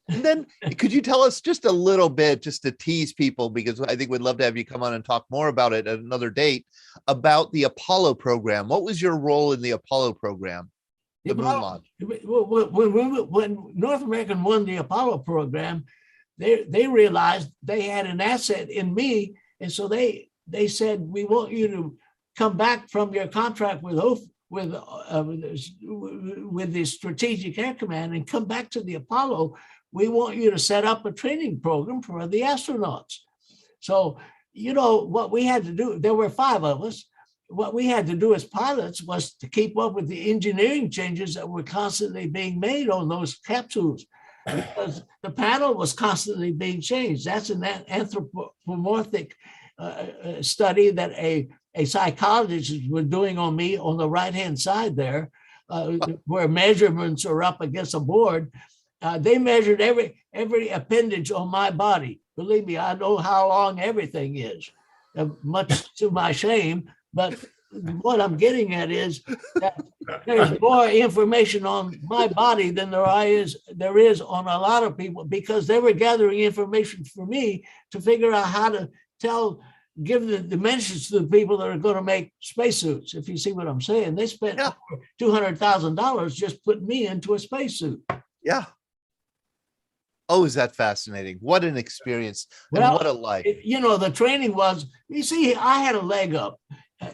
And then, could you tell us just a little bit, just to tease people, because I think we'd love to have you come on and talk more about it at another date, about the Apollo program. What was your role in the Apollo program? The moon launch. When North American won the Apollo program, they realized they had an asset in me, and so they said, we want you to come back from your contract with the Strategic Air Command and come back to the Apollo. We want you to set up a training program for the astronauts. So, you know, what we had to do, there were 5 of us. What we had to do as pilots was to keep up with the engineering changes that were constantly being made on those capsules, because the panel was constantly being changed. That's an anthropomorphic study that a psychologist was doing on me on the right-hand side there, where measurements are up against a board. They measured every appendage on my body. Believe me, I know how long everything is, much to my shame. But what I'm getting at is that there's more information on my body than there is on a lot of people, because they were gathering information for me to figure out how to give the dimensions to the people that are going to make spacesuits. If you see what I'm saying, they spent over $200,000 just putting me into a spacesuit. Yeah. Oh, is that fascinating? What an experience. And Well, what a life. You know, the training was, you see, I had a leg up.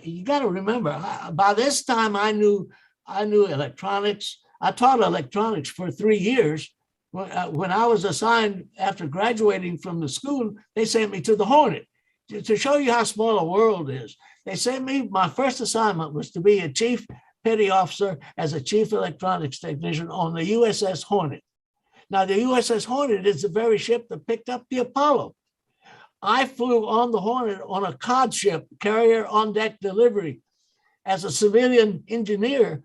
You got to remember, by this time I knew electronics. I taught electronics for 3 years. When I was assigned after graduating from the school, they sent me to the Hornet to show you how small a world is. They sent me, my first assignment was to be a chief petty officer as a chief electronics technician on the USS Hornet. Now, the USS Hornet is the very ship that picked up the Apollo. I flew on the Hornet on a COD ship, carrier on deck delivery, as a civilian engineer,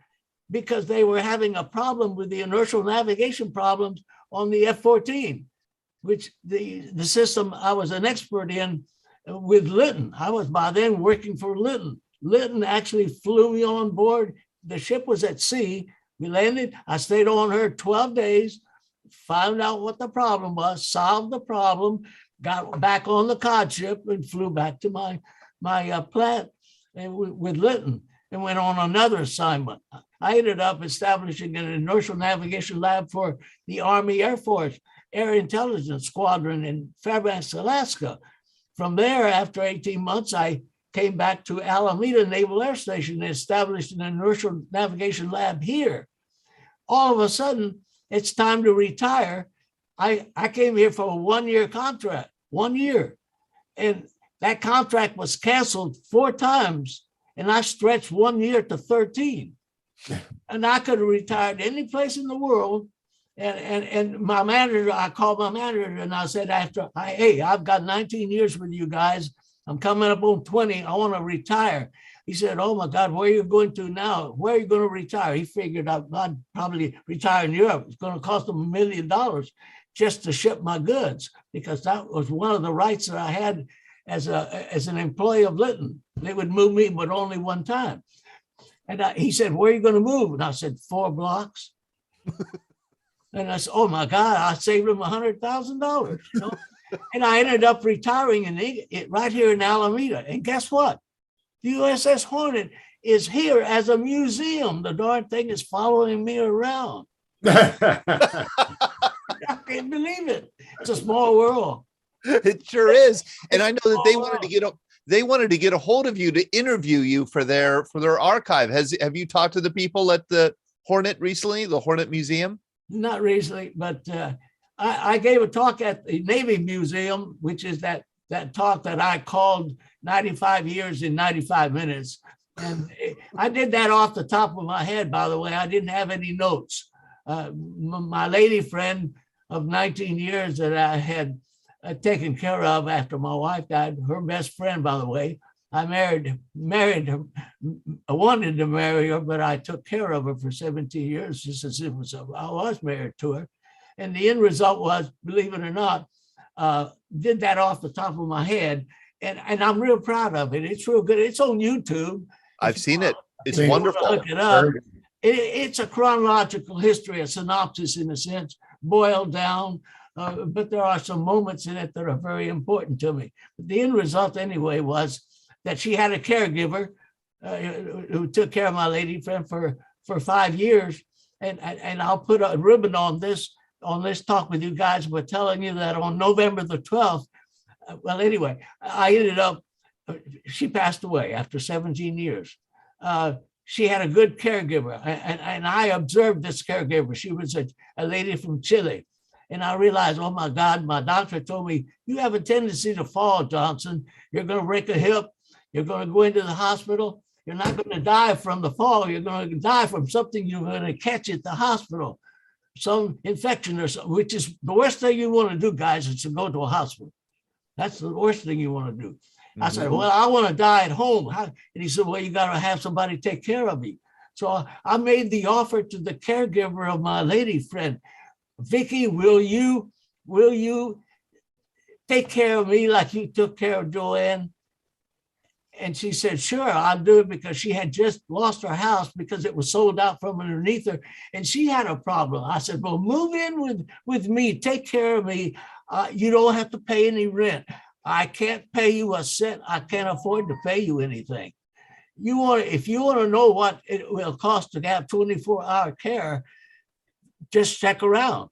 because they were having a problem with the inertial navigation problems on the F-14, which the system I was an expert in with Lytton. I was by then working for Lytton. Lytton actually flew me on board. The ship was at sea. We landed. I stayed on her 12 days, found out what the problem was, solved the problem, got back on the cod ship and flew back to my plant and with Lytton and went on another assignment. I ended up establishing an inertial navigation lab for the Army Air Force Air Intelligence Squadron in Fairbanks, Alaska. From there, after 18 months, I came back to Alameda Naval Air Station and established an inertial navigation lab here. All of a sudden, it's time to retire. I came here for a 1-year contract, 1 year. And that contract was canceled 4 times. And I stretched 1 year to 13. And I could have retired any place in the world. And my manager, I called my manager and I said, hey, I've got 19 years with you guys. I'm coming up on 20. I want to retire. He said, oh my God, where are you going to now? Where are you going to retire? He figured I'd probably retire in Europe. It's going to cost him $1 million just to ship my goods, because that was one of the rights that I had as an employee of Lytton. They would move me, but only one time. And he said, where are you going to move? And I said, 4 blocks. And I said, oh my God, I saved him $100,000. You know? And I ended up retiring right here in Alameda. And guess what? The USS Hornet is here as a museum. The darn thing is following me around. I can't believe it. It's a small world. It sure is. And I know that they wanted to get a hold of you to interview you for their archive. Have you talked to the people at the Hornet recently, the Hornet Museum? Not recently, but I gave a talk at the Navy Museum, which is that talk that I called 95 years in 95 minutes. And I did that off the top of my head, by the way. I didn't have any notes. My lady friend of 19 years that I had taken care of after my wife died, her best friend, by the way, I married her. I wanted to marry her, but I took care of her for 17 years, just as I was married to her. And the end result was, believe it or not, did that off the top of my head. And I'm real proud of it. It's real good. It's on YouTube. I've seen it. It's If you wonderful. wanna look it up. It's a chronological history, a synopsis in a sense, boiled down. But there are some moments in it that are very important to me. But the end result anyway was that she had a caregiver who took care of my lady friend for 5 years. And I'll put a ribbon on this talk with you guys, but telling you that on November the 12th, well, anyway, I ended up, she passed away after 17 years. She had a good caregiver, and I observed this caregiver. She was a lady from Chile. And I realized, oh my God, my doctor told me, you have a tendency to fall, Johnson. You're going to break a hip. You're going to go into the hospital. You're not going to die from the fall. You're going to die from something you're going to catch at the hospital, some infection or something, which is the worst thing you want to do, guys, is to go to a hospital. That's the worst thing you want to do. Mm-hmm. I said, well, I want to die at home. And he said, well, you got to have somebody take care of you. So I made the offer to the caregiver of my lady friend, Vicky, will you take care of me like you took care of Joanne? And she said, sure, I'll do it, because she had just lost her house because it was sold out from underneath her. And she had a problem. I said, well, move in with me. Take care of me. You don't have to pay any rent. I can't pay you a cent. I can't afford to pay you anything. If you want to know what it will cost to have 24-hour care, just check around.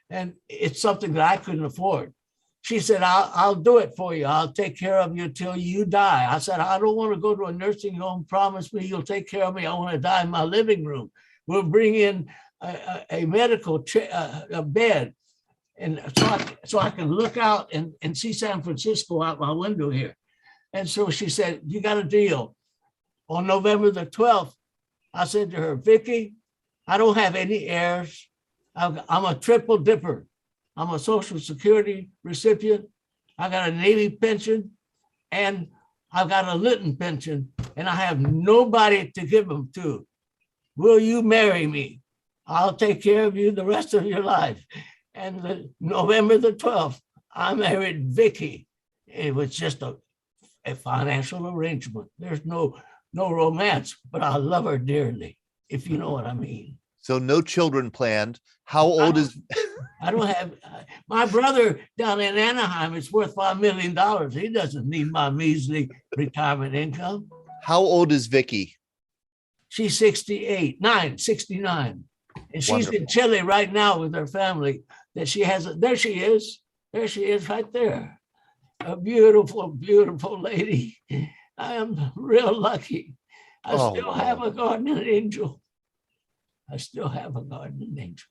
And it's something that I couldn't afford. She said, I'll do it for you. I'll take care of you till you die. I said, I don't want to go to a nursing home. Promise me you'll take care of me. I want to die in my living room. We'll bring in a medical a bed. And so I can look out and see San Francisco out my window here. And so she said, you got a deal. On November the 12th, I said to her, Vicky, I don't have any heirs. I'm a triple dipper. I'm a Social Security recipient. I got a Navy pension, and I've got a Lytton pension, and I have nobody to give them to. Will you marry me? I'll take care of you the rest of your life. And November the 12th, I married Vicky. It was just a financial arrangement. There's no no romance, but I love her dearly, if you know what I mean. So no children planned. How old is I don't have, my brother down in Anaheim is worth $5 million. He doesn't need my measly retirement income. how old is Vicky? She's 69. And she's in Wonderful. Chile right now with her family. That she has, there she is. There she is right there. A beautiful, beautiful lady. I am real lucky. I Oh, still have a guardian angel. I still have a guardian angel.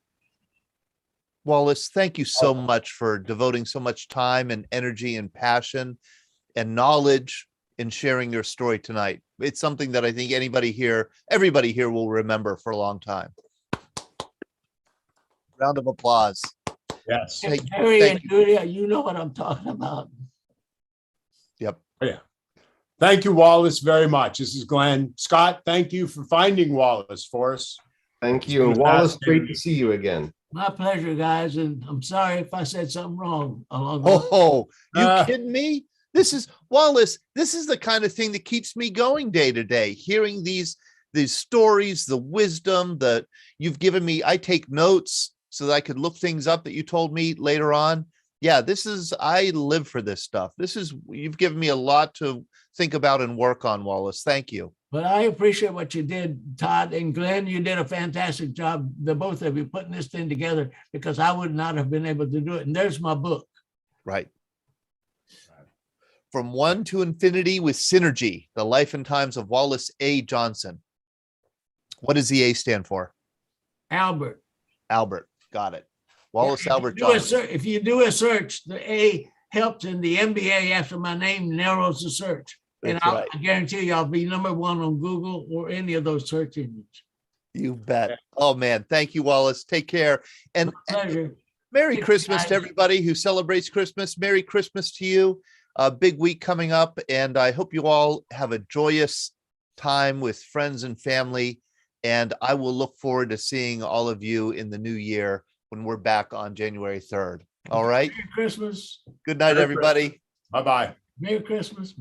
Wallace, thank you so much for devoting so much time and energy and passion and knowledge in sharing your story tonight. It's something that I think everybody here will remember for a long time. Round of applause. Yes. Thank- Harry thank and Julia, you know what I'm talking about. Yep. Thank you, Wallace, very much. This is Glenn. Scott, thank you for finding Wallace for us. Thank you. And Wallace, great to see you again. My pleasure, guys. And I'm sorry if I said something wrong along the way. Oh, you Uh, kidding me? This is Wallace. This is the kind of thing that keeps me going day to day, hearing these stories, the wisdom that you've given me. I take notes so that I could look things up that you told me later on. Yeah, I live for this stuff. You've given me a lot to think about and work on, Wallace. Thank you. But I appreciate what you did, Todd and Glenn. You did a fantastic job, the both of you, putting this thing together, because I would not have been able to do it. And there's my book. Right. From One to Infinity with Synergy, The Life and Times of Wallace A. Johnson. What does the A stand for? Albert. Albert. Got it. Wallace Yeah, Albert Johnson. if you do a search, the A helps, and the MBA after my name narrows the search. And That's right. I guarantee you I'll be #1 on Google or any of those search engines. You bet. Oh man, thank you, Wallace. Take care. And Pleasure. Merry Thank you, Christmas guys. to everybody who celebrates Christmas. Merry Christmas to you. A big week coming up, and I hope you all have a joyous time with friends and family. And I will look forward to seeing all of you in the new year when we're back on January 3rd. All right. Merry Christmas. Good night, Merry everybody. Bye-bye. Merry Christmas.